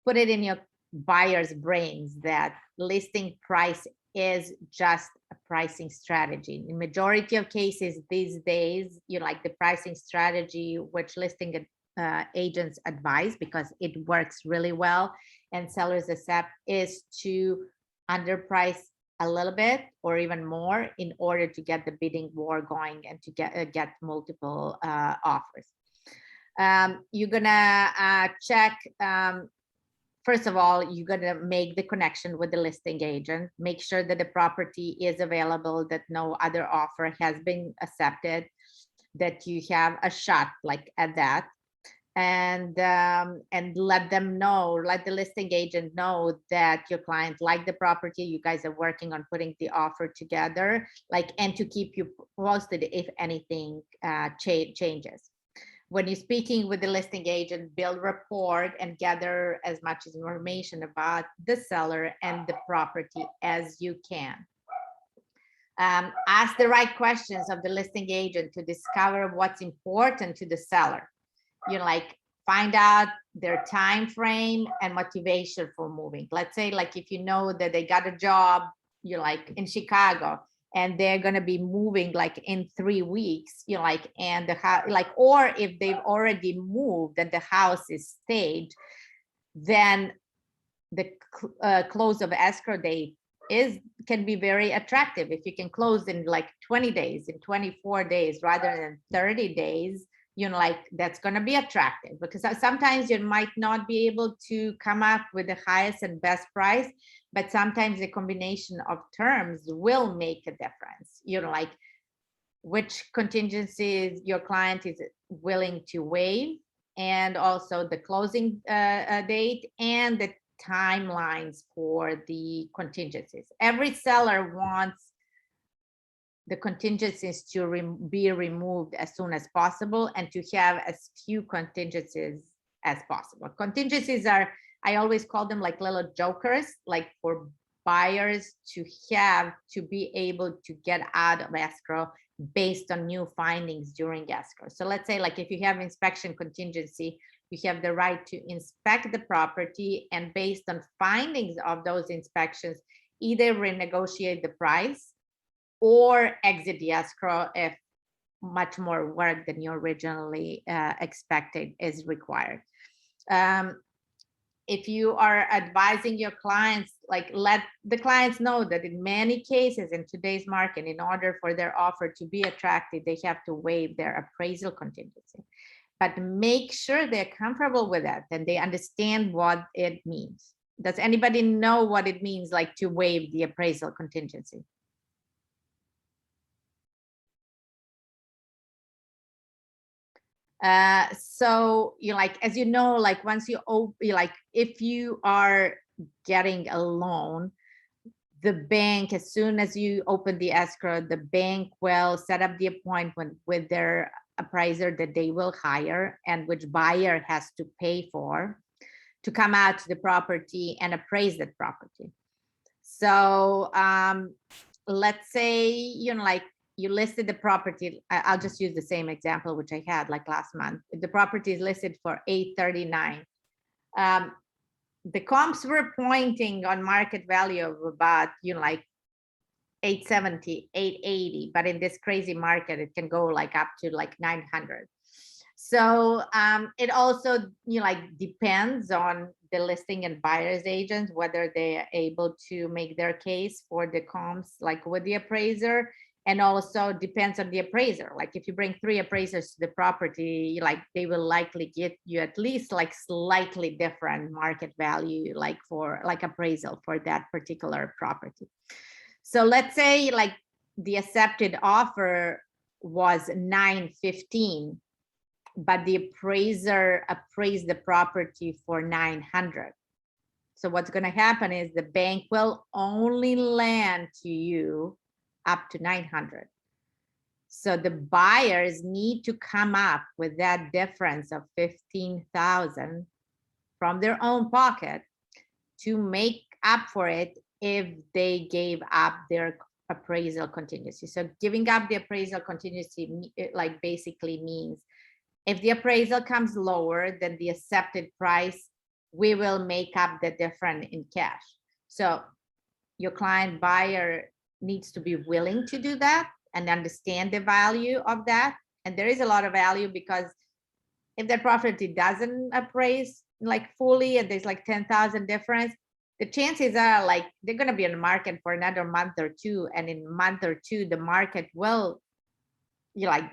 put it in your buyers' brains that listing price is just a pricing strategy. In majority of cases these days, like the pricing strategy which listing agents advise, because it works really well and sellers accept, is to underprice a little bit or even more in order to get the bidding war going and to get multiple offers. You're gonna check, first of all, you're gonna make the connection with the listing agent, make sure that the property is available, that no other offer has been accepted, that you have a shot like at that, and let them know, let the listing agent know that your client liked the property, you guys are working on putting the offer together, like, and to keep you posted if anything changes. When you're speaking with the listing agent, build rapport and gather as much information about the seller and the property as you can. Ask the right questions of the listing agent to discover what's important to the seller. You know, like, find out their time frame and motivation for moving. Let's say, like, if you know that they got a job, you're like in Chicago, and they're going to be moving like in 3 weeks, you know, like, and the house, like, or if they've already moved and the house is staged, then the close of escrow date can be very attractive. If you can close in like 20 days, in 24 days, rather than 30 days, you know, like, that's going to be attractive, because sometimes you might not be able to come up with the highest and best price, but sometimes the combination of terms will make a difference, you know, like which contingencies your client is willing to waive, and also the closing date and the timelines for the contingencies. Every seller wants the contingencies to be removed as soon as possible, and to have as few contingencies as possible. Contingencies are, I always call them like little jokers, like for buyers to have to be able to get out of escrow based on new findings during escrow. So let's say, like, if you have inspection contingency, you have the right to inspect the property, and based on findings of those inspections, either renegotiate the price or exit the escrow if much more work than you originally expected is required. If you are advising your clients, like, let the clients know that in many cases in today's market, in order for their offer to be attractive, they have to waive their appraisal contingency. But make sure they're comfortable with that and they understand what it means. Does anybody know what it means, like, to waive the appraisal contingency? So you like, as you know, like, once you like, if you are getting a loan, the bank, as soon as you open the escrow, the bank will set up the appointment with their appraiser that they will hire, and which buyer has to pay for, to come out to the property and appraise that property. So let's say, you know, like, you listed the property, I'll just use the same example which I had like last month. The property is listed for $839. The comps were pointing on market value of about, you know, like 870, 880, but in this crazy market, it can go like up to like 900. So it also, you know, like, depends on the listing and buyer's agents, whether they are able to make their case for the comps, like with the appraiser, and also depends on the appraiser. Like, if you bring 3 appraisers to the property, like, they will likely get you at least like slightly different market value, like for like appraisal for that particular property. So let's say, like, the accepted offer was $915, but the appraiser appraised the property for $900. So what's going to happen is the bank will only lend to you up to $900. So the buyers need to come up with that difference of $15,000 from their own pocket to make up for it if they gave up their appraisal contingency. So giving up the appraisal contingency, it like basically means if the appraisal comes lower than the accepted price, we will make up the difference in cash. So your client buyer needs to be willing to do that and understand the value of that. And there is a lot of value, because if that property doesn't appraise like fully and there's like 10,000 difference, the chances are like they're going to be on the market for another month or two, and in a month or two the market will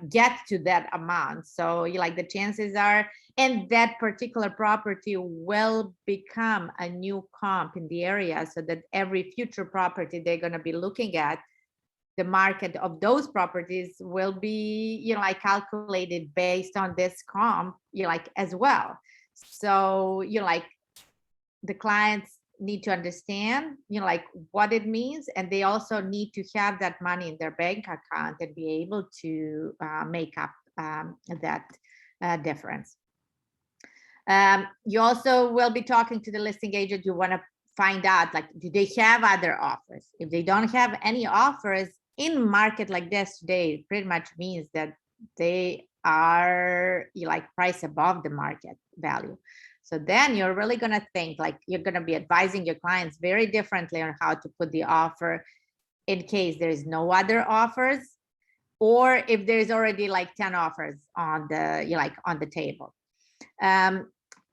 get to that amount. So the chances are, and that particular property will become a new comp in the area, so that every future property they're going to be looking at, the market of those properties will be calculated based on this comp as well. So the clients need to understand what it means, and they also need to have that money in their bank account and be able to make up that difference. You also will be talking to the listing agent. You want to find out, do they have other offers? If they don't have any offers in market like this today, it pretty much means that they are priced above the market value. So then you're really going to think you're going to be advising your clients very differently on how to put the offer in case there's no other offers, or if there's already 10 offers on the on the table.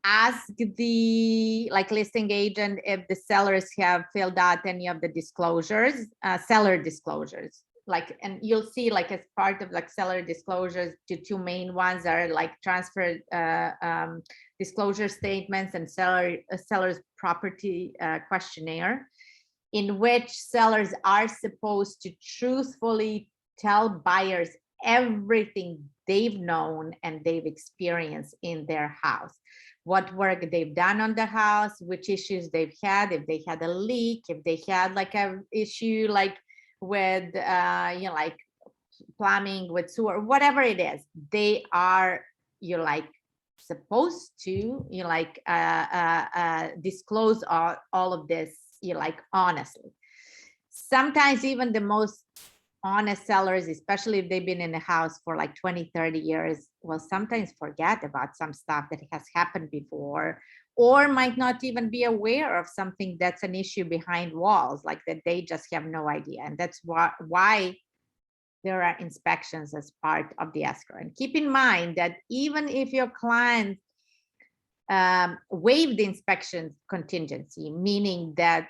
Ask the listing agent if the sellers have filled out any of the disclosures, seller disclosures. And you'll see as part of seller disclosures, the two main ones are transfer disclosure statements and seller's property questionnaire, in which sellers are supposed to truthfully tell buyers everything they've known and they've experienced in their house, what work they've done on the house, which issues they've had, if they had a leak, if they had a issue with plumbing, with sewer, whatever it is, they are supposed to disclose all of this honestly. Sometimes even the most honest sellers, especially if they've been in the house for 20, 30 years, will sometimes forget about some stuff that has happened before, or might not even be aware of something that's an issue behind walls, that they just have no idea. And that's why there are inspections as part of the escrow. And keep in mind that even if your client waive the inspection contingency, meaning that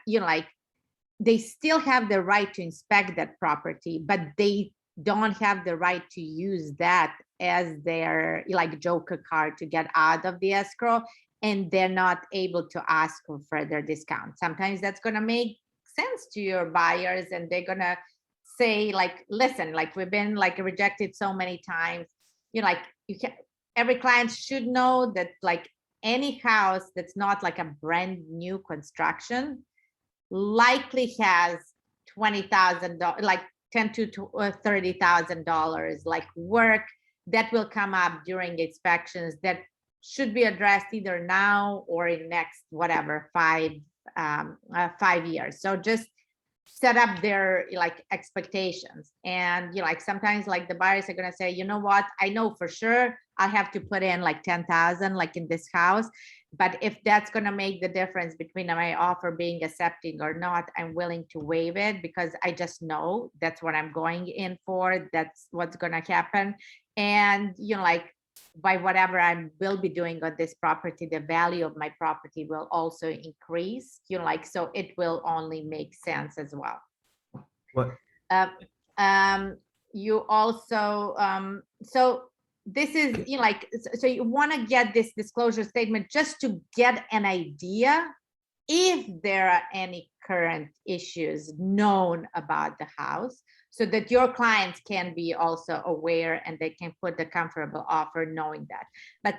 they still have the right to inspect that property, but they don't have the right to use that as their joker card to get out of the escrow, and they're not able to ask for further discount. Sometimes that's going to make sense to your buyers, and they're going to say listen, we've been rejected so many times. You can, every client should know that any house that's not a brand new construction likely has $20,000, $10,000 to $30,000 work that will come up during inspections that should be addressed either now or in next 5 years. So just set up their expectations. And sometimes the buyers are going to say, you know what, I know for sure I have to put in 10,000 in this house, but if that's going to make the difference between my offer being accepting or not, I'm willing to waive it, because I just know that's what I'm going in for, that's what's going to happen. And by whatever I will be doing on this property, the value of my property will also increase, so it will only make sense as well. What? You also, so this is, so you want to get this disclosure statement just to get an idea if there are any current issues known about the house, so that your clients can be also aware and they can put the comfortable offer knowing that. But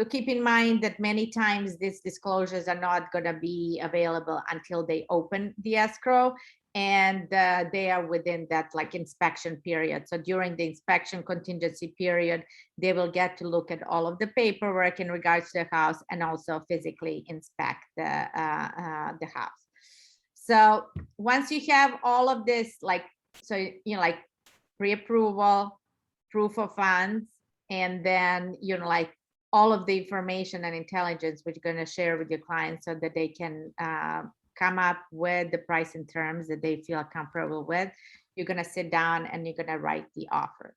keep in mind that many times these disclosures are not going to be available until they open the escrow, and they are within that inspection period. So during the inspection contingency period, they will get to look at all of the paperwork in regards to the house and also physically inspect the house. So once you have all of this, pre-approval, proof of funds, and then all of the information and intelligence which you're going to share with your clients so that they can come up with the price and terms that they feel comfortable with, you're going to sit down and you're going to write the offer.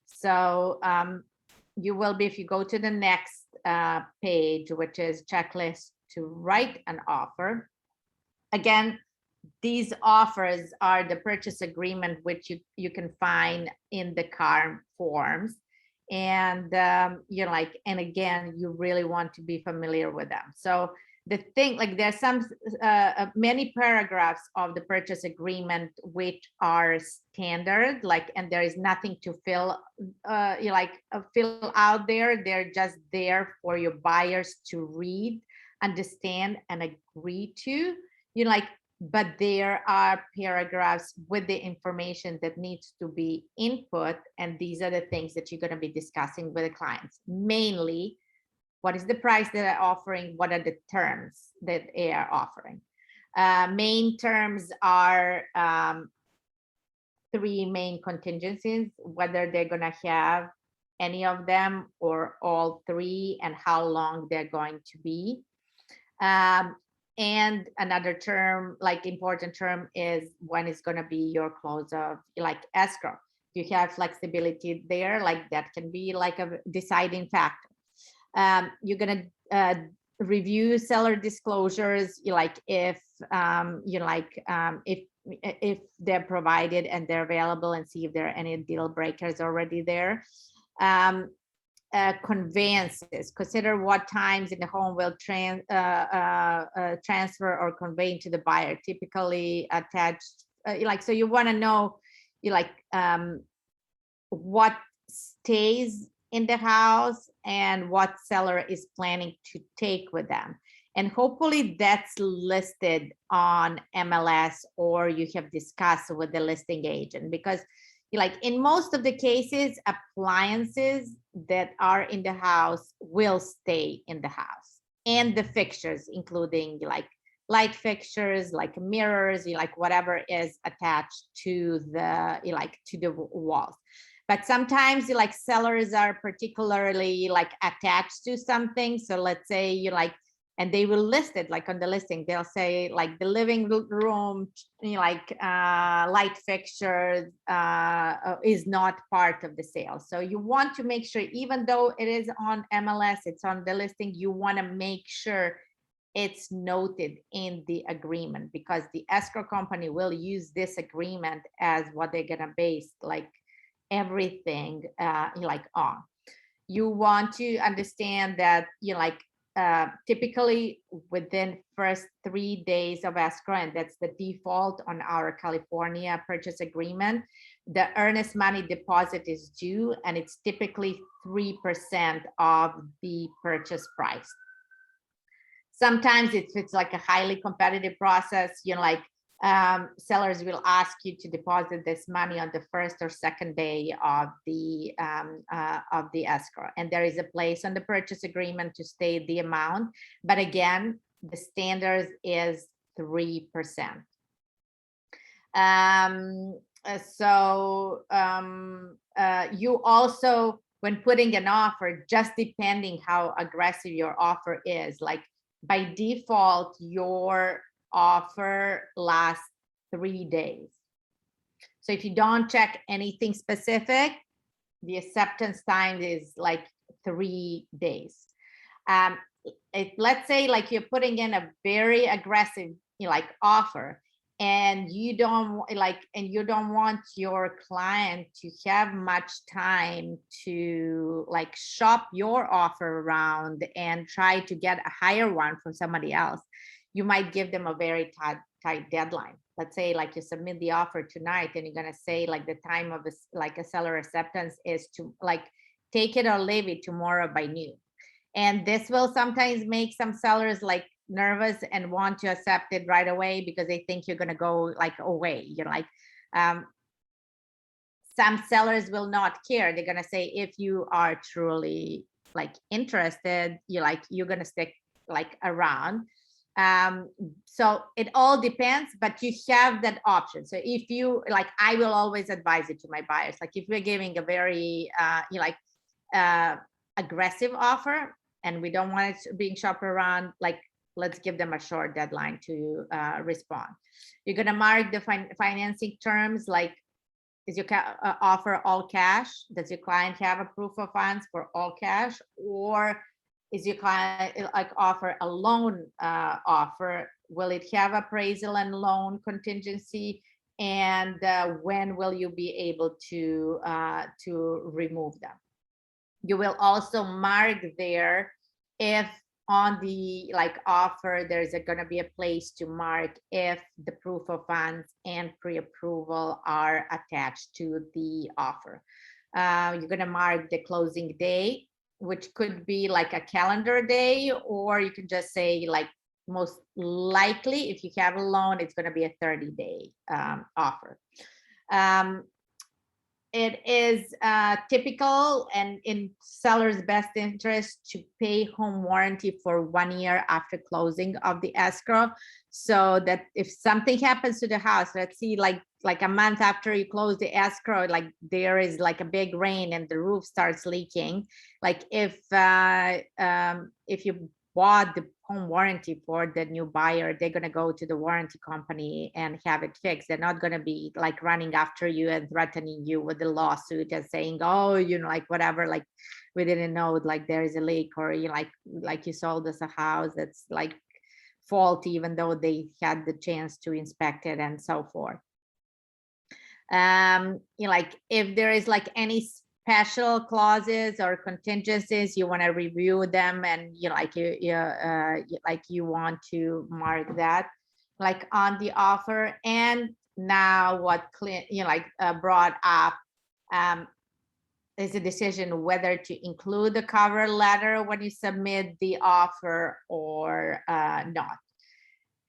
So you will be, if you go to the next page, which is checklist to write an offer, again, these offers are the purchase agreement, which you can find in the car forms. And you're like, and again, you really want to be familiar with them. So the thing, like there's some many paragraphs of the purchase agreement which are standard, like, and there is nothing to fill fill out there. They're just there for your buyers to read, understand, and agree to. Like, but there are paragraphs with the information that needs to be input, and these are the things that you're going to be discussing with the clients. Mainly, what is the price that they're offering? What are the terms that they are offering? Main terms are 3 main contingencies, whether they're going to have any of them or all 3, and how long they're going to be. And another term, like important term, is when it's going to be your close of like escrow. You have flexibility there, like that can be like a deciding factor. You're going to review seller disclosures, like if if they're provided and they're available, and see if there are any deal breakers already there. Conveyances, consider what times in the home will transfer or convey to the buyer, typically attached. So you want to know, what stays in the house and what seller is planning to take with them. And hopefully that's listed on MLS, or you have discussed with the listing agent, because in most of the cases, appliances that are in the house will stay in the house, and the fixtures, including light fixtures, like mirrors, whatever is attached to the to the walls. But sometimes sellers are particularly attached to something. So let's say and they will list it on the listing. They'll say the living room, light fixture is not part of the sale. So you want to make sure, even though it is on MLS, it's on the listing, you want to make sure it's noted in the agreement, because the escrow company will use this agreement as what they're gonna base everything on. You want to understand that typically within first 3 days of escrow, and that's the default on our California purchase agreement, the earnest money deposit is due, and it's typically 3% of the purchase price. Sometimes it's a highly competitive process, sellers will ask you to deposit this money on the first or second day of the escrow, and there is a place on the purchase agreement to state the amount, but again, the standard is 3%. You also, when putting an offer, just depending how aggressive your offer is, by default, your offer lasts 3 days. So if you don't check anything specific, the acceptance time is 3 days. Let's say you're putting in a very aggressive offer, and you don't want your client to have much time to shop your offer around and try to get a higher one from somebody else. You might give them a very tight deadline. Let's say you submit the offer tonight, and you're gonna say the time of a seller acceptance is to take it or leave it tomorrow by noon. And this will sometimes make some sellers nervous and want to accept it right away, because they think you're gonna go away. Some sellers will not care. They're gonna say, if you are truly interested, you're gonna stick around. So it all depends, but you have that option. So if you I will always advise it to my buyers, if we're giving a very aggressive offer and we don't want it being shopped around, let's give them a short deadline to respond. You're gonna mark the financing terms, is your offer all cash? Does your client have a proof of funds for all cash, or is your client offer a loan offer Will it have appraisal and loan contingency? And when will you be able to remove them? You will also mark there if on the offer, there's going to be a place to mark if the proof of funds and pre-approval are attached to the offer. You're going to mark the closing day, which could be like a calendar day, or you can just say most likely if you have a loan, it's going to be a 30-day offer. It is typical and in seller's best interest to pay home warranty for 1 year after closing of the escrow, so that if something happens to the house, let's see, like a month after you close the escrow, there is a big rain and the roof starts leaking, if you bought the home warranty for the new buyer, they're going to go to the warranty company and have it fixed. They're not going to be running after you and threatening you with the lawsuit and saying, oh, whatever, we didn't know there is a leak, or you you sold us a house that's faulty, even though they had the chance to inspect it and so forth. If there is any special clauses or contingencies, you want to review them, and you want to mark that on the offer. And now what Clint brought up is a decision whether to include the cover letter when you submit the offer or not.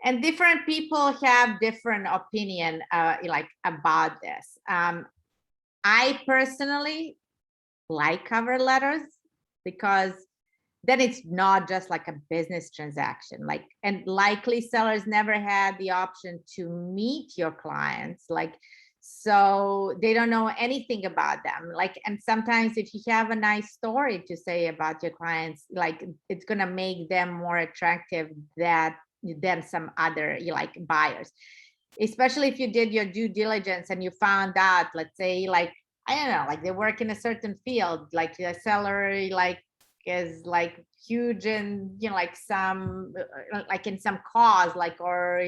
And different people have different opinion about this. I personally like cover letters because then it's not just a business transaction, and likely sellers never had the option to meet your clients, so they don't know anything about them, and sometimes if you have a nice story to say about your clients, it's gonna make them more attractive than some other buyers, especially if you did your due diligence and you found out, let's say I don't know, they work in a certain field, the seller is huge in some in some cause, or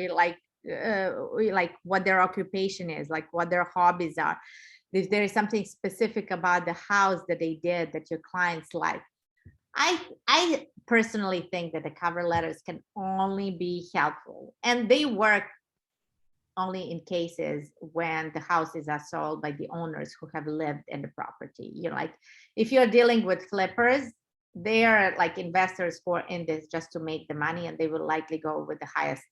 what their occupation is, what their hobbies are. If there is something specific about the house that they did that your clients like, I personally think that the cover letters can only be helpful, and they work only in cases when the houses are sold by the owners who have lived in the property. If you're dealing with flippers, they are investors who are in this just to make the money, and they will likely go with the highest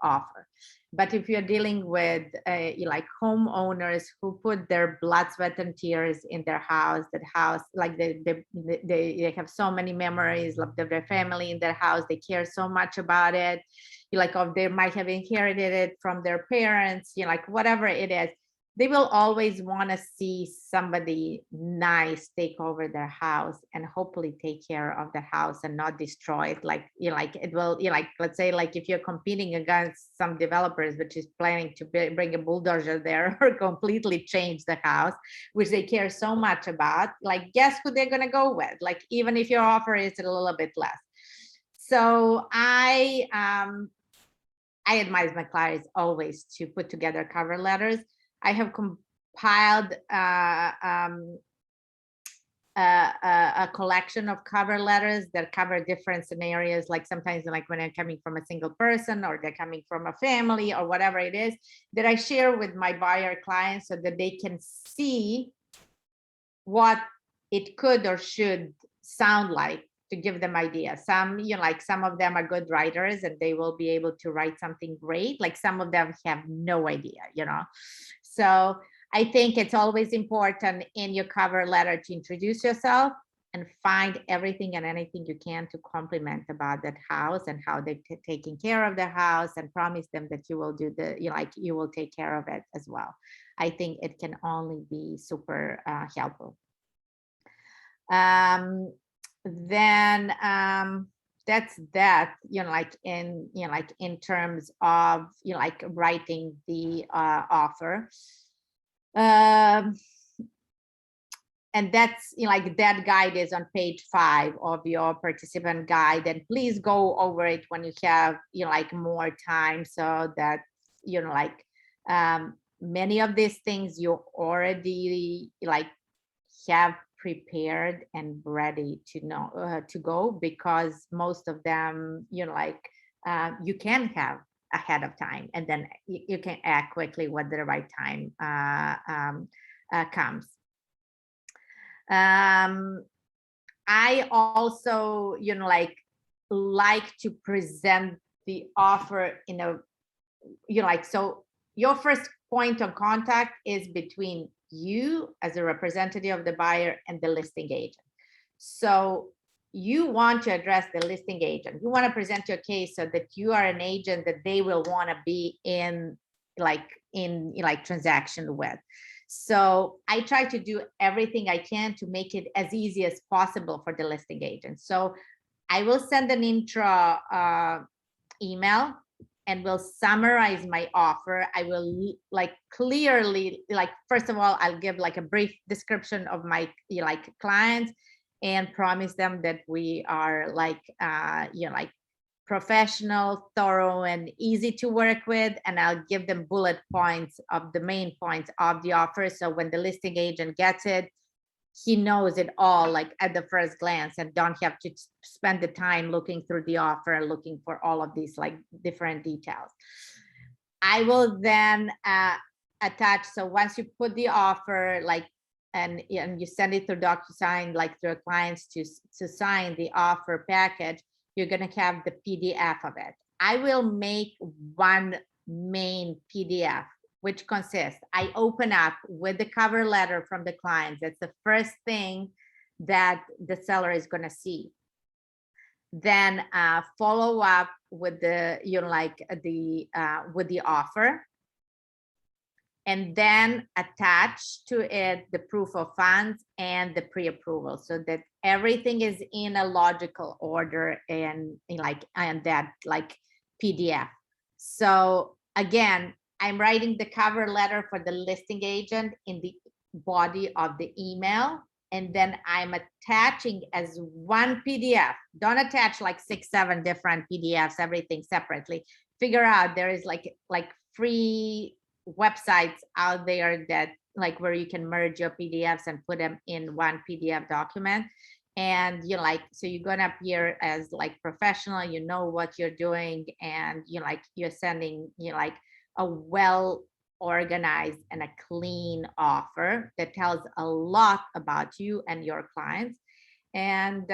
offer. But if you're dealing with homeowners who put their blood, sweat, and tears in their house, they have so many memories of their family in their house, they care so much about it, or they might have inherited it from their parents, whatever it is, they will always want to see somebody nice take over their house and hopefully take care of the house and not destroy it. It will, let's say, if you're competing against some developers, which is planning to bring a bulldozer there or completely change the house, which they care so much about, guess who they're going to go with? Even if your offer is a little bit less. So I advise my clients always to put together cover letters. I have compiled a collection of cover letters that cover different scenarios, sometimes when I'm coming from a single person, or they're coming from a family, or whatever it is, that I share with my buyer clients so that they can see what it could or should sound like, to give them ideas. Some, some of them are good writers and they will be able to write something great. Some of them have no idea, So I think it's always important in your cover letter to introduce yourself and find everything and anything you can to compliment about that house and how they're taking care of their house, and promise them that you will do you will take care of it as well. I think it can only be super helpful. Then that's that, in terms of writing the offer. and that's, you know, like that guide is on page 5 of your participant guide, and please go over it when you have, you know, like more time, so that, you know, like many of these things you already like have prepared and ready to know to go, because most of them, you know, like you can have ahead of time, and then you can act quickly when the right time comes. I also, you know, like to present the offer in a, you know, like, so your first point of contact is between you as a representative of the buyer and the listing agent. So you want to address the listing agent. You want to present your case so that you are an agent that they will want to be in transaction with. So I try to do everything I can to make it as easy as possible for the listing agent. So I will send an intro email, and will summarize my offer. I will like clearly, like, first of all, I'll give like a brief description of my clients, and promise them that we are like, you know, like professional, thorough, and easy to work with. And I'll give them bullet points of the main points of the offer. So when the listing agent gets it, he knows it all like at the first glance, and don't have to spend the time looking through the offer, looking for all of these like different details. I will then attach. So once you put the offer, like, and you send it through DocuSign, like through clients to sign the offer package, you're going to have the PDF of it. I will make one main PDF, which consists, I open up with the cover letter from the clients. That's the first thing that the seller is going to see. Then follow up with the, you know, like with the offer, and then attach to it the proof of funds and the pre-approval, so that everything is in a logical order and that like PDF. So again, I'm writing the cover letter for the listing agent in the body of the email, and then I'm attaching as one PDF. Don't attach like 6, 7 different PDFs, everything separately. Figure out there is like free websites out there that like where you can merge your PDFs and put them in one PDF document. And you know, like, so you're gonna appear as like professional, you know what you're doing, and you know, like you're sending, you know, like a well organized and a clean offer that tells a lot about you and your clients. And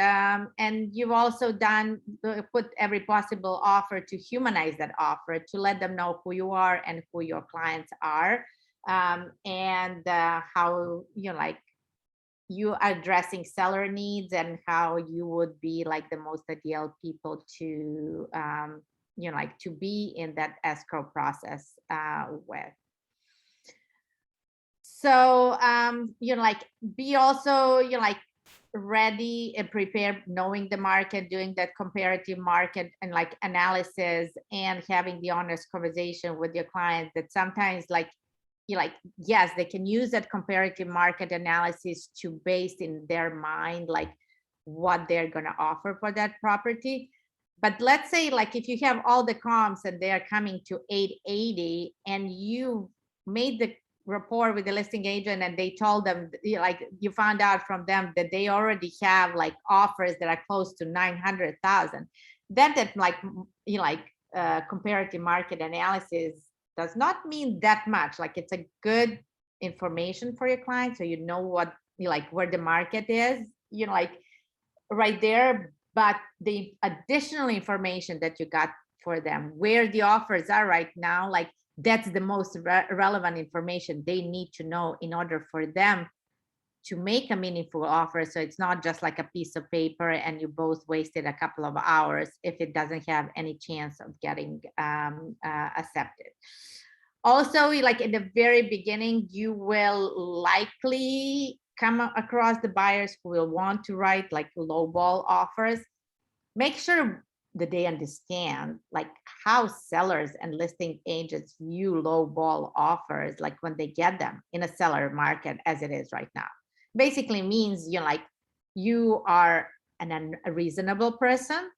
you've also put every possible offer to humanize that offer, to let them know who you are and who your clients are, and how, you know, like you are addressing seller needs, and how you would be like the most ideal people to, you know, like to be in that escrow process with. So you know, like be also, you know, like ready and prepared, knowing the market, doing that comparative market and like analysis, and having the honest conversation with your client that sometimes like, you know, like, yes, they can use that comparative market analysis to base in their mind like what they're going to offer for that property. But let's say like if you have all the comps and they're coming to 880, and you made the rapport with the listing agent and they told them, like you found out from them that they already have like offers that are close to 900,000, then that like, you know, like comparative market analysis does not mean that much. Like it's a good information for your client, so you know what, you know, like where the market is, you know, like right there. But the additional information that you got for them, where the offers are right now, like that's the most relevant information they need to know in order for them to make a meaningful offer. So it's not just like a piece of paper and you both wasted a couple of hours if it doesn't have any chance of getting accepted. Also, like in the very beginning, you will likely come across the buyers who will want to write like lowball offers. Make sure that they understand like how sellers and listing agents view lowball offers, like when they get them in a seller market as it is right now. basically means, like, you are an unreasonable person.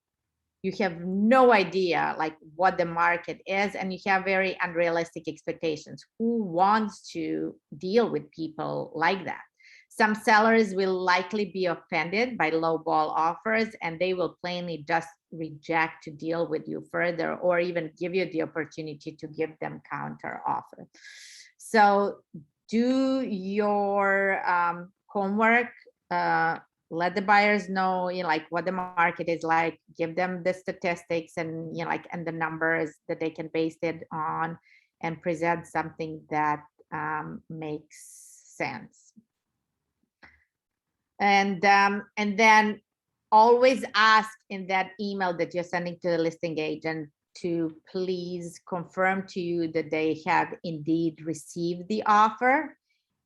You have no idea like what the market is, and you have very unrealistic expectations. Who wants to deal with people like that? Some sellers will likely be offended by low ball offers, and they will plainly just reject to deal with you further, or even give you the opportunity to give them counter offer. So do your homework, let the buyers know, like what the market is like, give them the statistics and, like, and the numbers that they can base it on, and present something that makes sense. And then always ask in that email that you're sending to the listing agent to please confirm to you that they have indeed received the offer,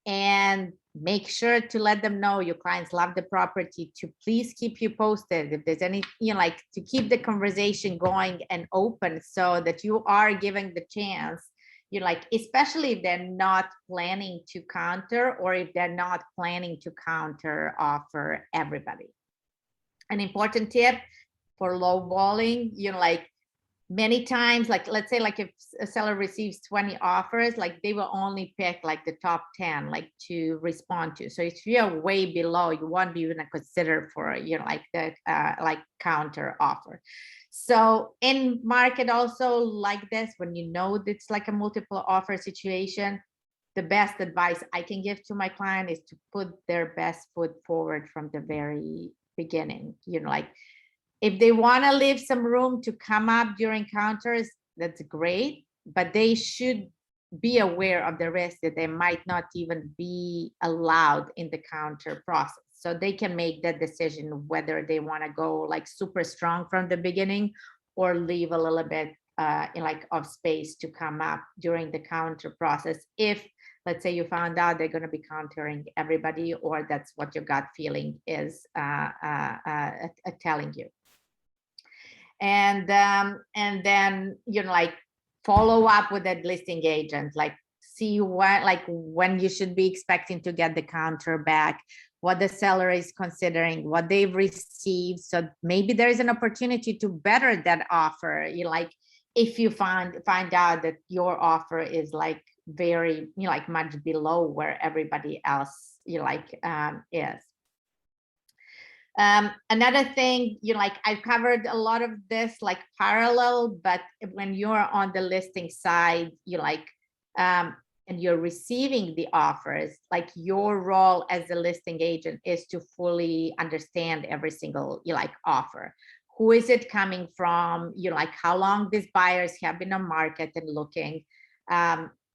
and make sure to let them know your clients love the property, to please keep you posted if there's any, like, to keep the conversation going and open, so that you are giving the chance, like, especially if they're not planning to counter, or if they're not planning to counter offer everybody. An important tip for lowballing, like, many times, like, let's say, like, if a seller receives 20 offers, like, they will only pick like the top 10, like, to respond to. So if you're way below, you won't be even considered for, like, the like counter offer. So in market also like this, when you know it's like a multiple offer situation, the best advice I can give to my client is to put their best foot forward from the very beginning. Like, if they want to leave some room to come up during counters, that's great, but they should be aware of the risk that they might not even be allowed in the counter process. So they can make that decision whether they want to go like super strong from the beginning, or leave a little bit of space to come up during the counter process. If, let's say, you found out they're going to be countering everybody, or that's what your gut feeling is telling you. And then, like, follow up with that listing agent, like, see when you should be expecting to get the counter back, what the seller is considering, what they've received. So maybe there is an opportunity to better that offer. Like, if you find out that your offer is like very, like, much below where everybody else is. Another thing, like, I've covered a lot of this like parallel, but when you're on the listing side, and you're receiving the offers, like, your role as a listing agent is to fully understand every single offer. Who is it coming from? Like, how long these buyers have been on market and looking.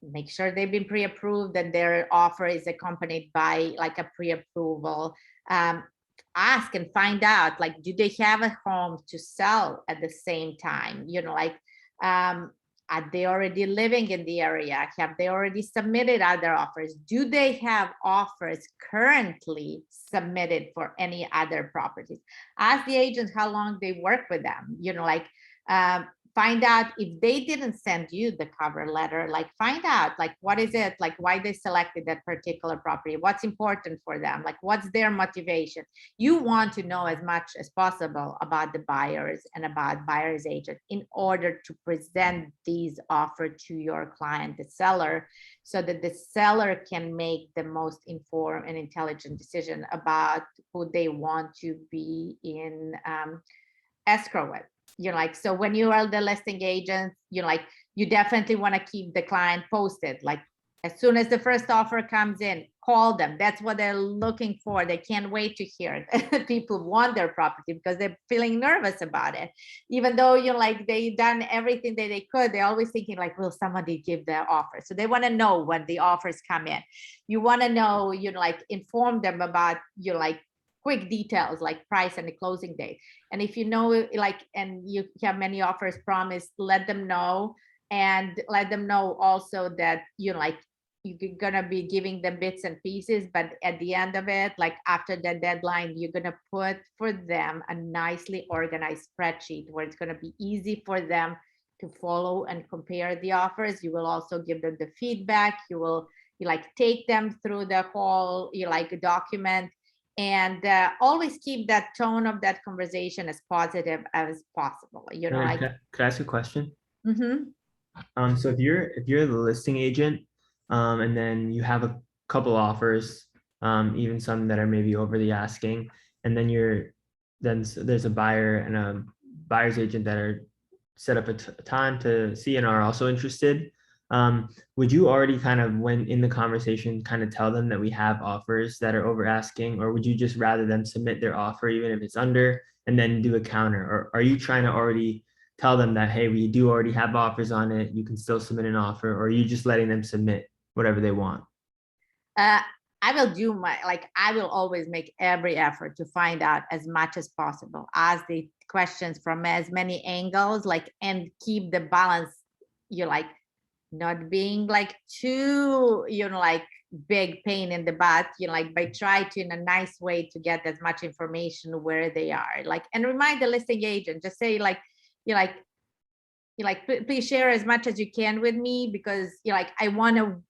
Make sure they've been pre-approved, and their offer is accompanied by like a pre-approval. Ask and find out, like, do they have a home to sell at the same time? Are they already living in the area? Have they already submitted other offers? Do they have offers currently submitted for any other properties? Ask the agents how long they work with them. Find out if they didn't send you the cover letter, like, find out, like, what is it, like, why they selected that particular property, what's important for them, like, what's their motivation. You want to know as much as possible about the buyers and about buyer's agent in order to present these offers to your client, the seller, so that the seller can make the most informed and intelligent decision about who they want to be in escrow with. So when you are the listing agent, you definitely want to keep the client posted. Like, as soon as the first offer comes in, call them. That's what they're looking for. They can't wait to hear it. People want their property because they're feeling nervous about it. Even though, they've done everything that they could, they're always thinking like, will somebody give their offer? So they want to know when the offers come in. You want to know, inform them about, quick details like price and the closing date. And if you know, and you have many offers promised, let them know, and let them know also that, you're gonna be giving them bits and pieces, but at the end of it, like, after the deadline, you're gonna put for them a nicely organized spreadsheet where it's gonna be easy for them to follow and compare the offers. You will also give them the feedback. You will you like take them through the whole, you like document, and always keep that tone of that conversation as positive as possible, you know, Ryan, like. could I ask a question? Mhm. So if you're the listing agent, and then you have a couple offers, even some that are maybe over the asking, and then there's a buyer and a buyer's agent that are set up a time to see and are also interested. Would you already kind of, when in the conversation, kind of tell them that we have offers that are over asking, or would you just rather them submit their offer even if it's under and then do a counter? Or are you trying to already tell them that, hey, we do already have offers on it, you can still submit an offer, or are you just letting them submit whatever they want? I will do I will always make every effort to find out as much as possible, ask the questions from as many angles, like, and keep the balance, you like, not being like too, you know, like big pain in the butt, you know, like, by try to in a nice way to get as much information where they are, like, and remind the listing agent, just say like, you like, please share as much as you can with me, because you like, I want to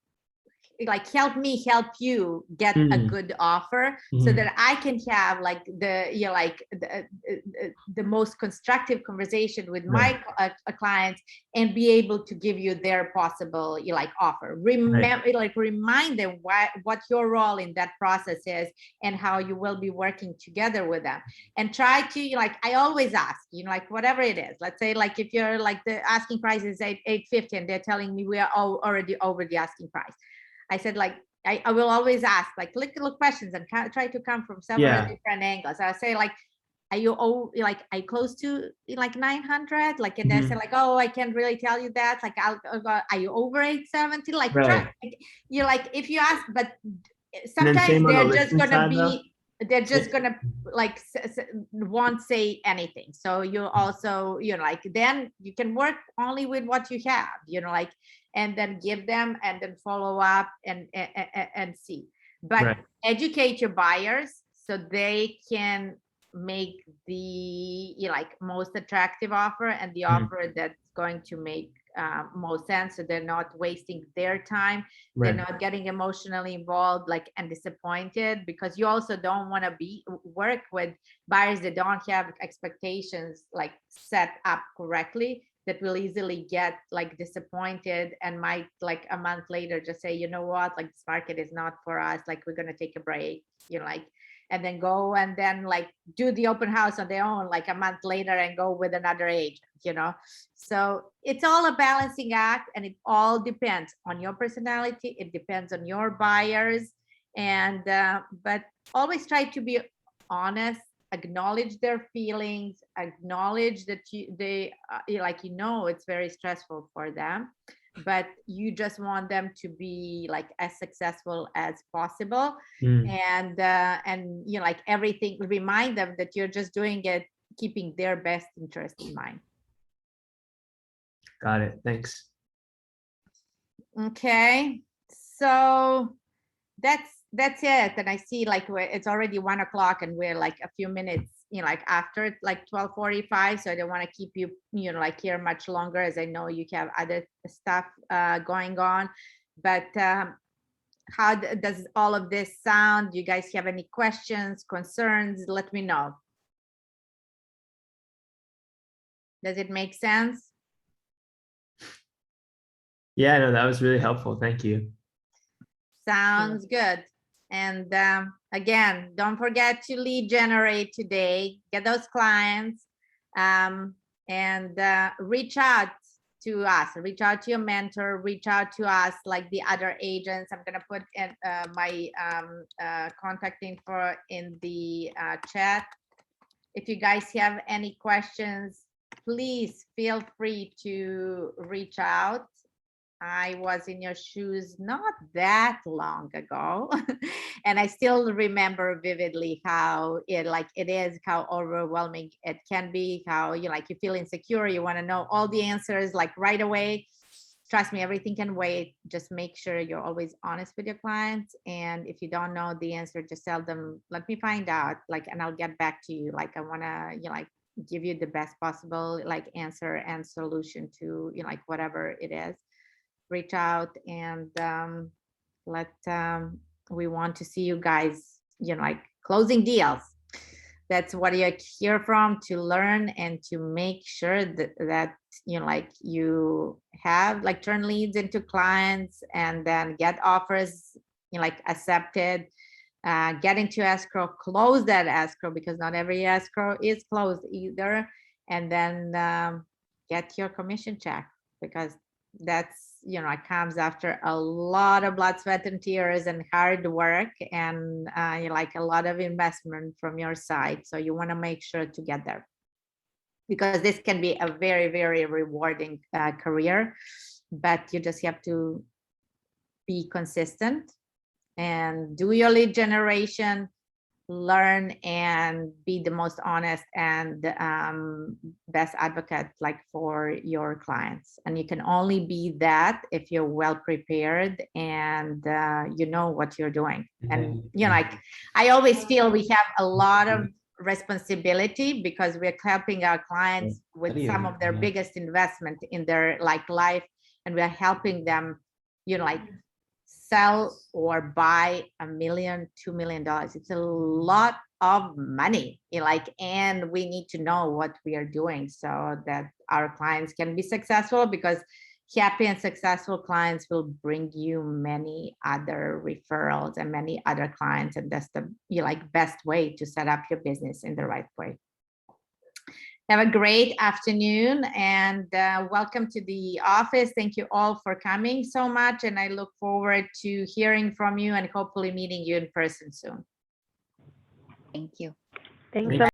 like help me help you get a good offer, so that I can have like the, you know, like the most constructive conversation with my clients, and be able to give you their possible, you like, offer. Remember, like, remind them what your role in that process is, and how you will be working together with them, and try to, like, I always ask, you know, like, whatever it is, let's say like if you're like the asking price is 850 and they're telling me we are already over the asking price, I said, like, I will always ask like little questions and try to come from several different angles. I say like, are you like, I close to like 900? Like, and they say like, oh, I can't really tell you that. Like, are you over 870? Like, try, you like, if you ask, but sometimes they're just gonna be, they're just gonna like won't say anything. So you also, you know, like, then you can work only with what you have, you know, like, and then give them, and then follow up and see. But educate your buyers so they can make the, you know, like, most attractive offer, and the offer that's going to make most sense, so they're not wasting their time, they're not getting emotionally involved, like, and disappointed, because you also don't want to work with buyers that don't have expectations like set up correctly, that will easily get like disappointed, and might like a month later just say, you know what, like, this market is not for us, like, we're going to take a break, you know, like, and then go and then like do the open house on their own like a month later and go with another agent, you know. So it's all a balancing act, and it all depends on your personality, it depends on your buyers, and but always try to be honest, acknowledge their feelings, acknowledge that they like, you know, it's very stressful for them, but you just want them to be like as successful as possible. And you know, like, everything, remind them that you're just doing it keeping their best interest in mind. Got it. Thanks. Okay, so that's it. And I see like it's already 1 o'clock and we're like a few minutes, you know, like after like 12:45. So I don't want to keep you, you know, like here much longer, as I know you have other stuff going on. But how does all of this sound? Do you guys have any questions, concerns? Let me know. Does it make sense? Yeah, no, that was really helpful. Thank you. Sounds good. And again, don't forget to lead generate today, get those clients, and reach out to us, reach out to your mentor, reach out to us like the other agents. I'm gonna put in my contact info in the chat. If you guys have any questions, please feel free to reach out. I was in your shoes not that long ago, and I still remember vividly how it is, how overwhelming it can be, how you feel insecure, you want to know all the answers like right away. Trust me, everything can wait. Just make sure you're always honest with your clients, and if you don't know the answer, just tell them, let me find out, and I'll get back to you. I want to give you the best possible answer and solution to whatever it is. Reach out, and we want to see you guys, like closing deals. That's what you're here from, to learn and to make sure that like you have like turn leads into clients and then get offers, like accepted, get into escrow, close that escrow, because not every escrow is closed either. And then get your commission check, because that's, it comes after a lot of blood, sweat, and tears and hard work, and like a lot of investment from your side. So you want to make sure to get there, because this can be a very, very rewarding career, but you just have to be consistent and do your lead generation, learn, and be the most honest and best advocate like for your clients. And you can only be that if you're well prepared and you know what you're doing. And like I always feel we have a lot of responsibility, because we're helping our clients with some of their biggest investment in their like life, and we're helping them, like sell or buy $1 million, $2 million. It's a lot of money, and we need to know what we are doing so that our clients can be successful, because happy and successful clients will bring you many other referrals and many other clients. And that's the best way to set up your business in the right way. Have a great afternoon, and welcome to the office. Thank you all for coming so much. And I look forward to hearing from you and hopefully meeting you in person soon. Thank you. Thanks Thank so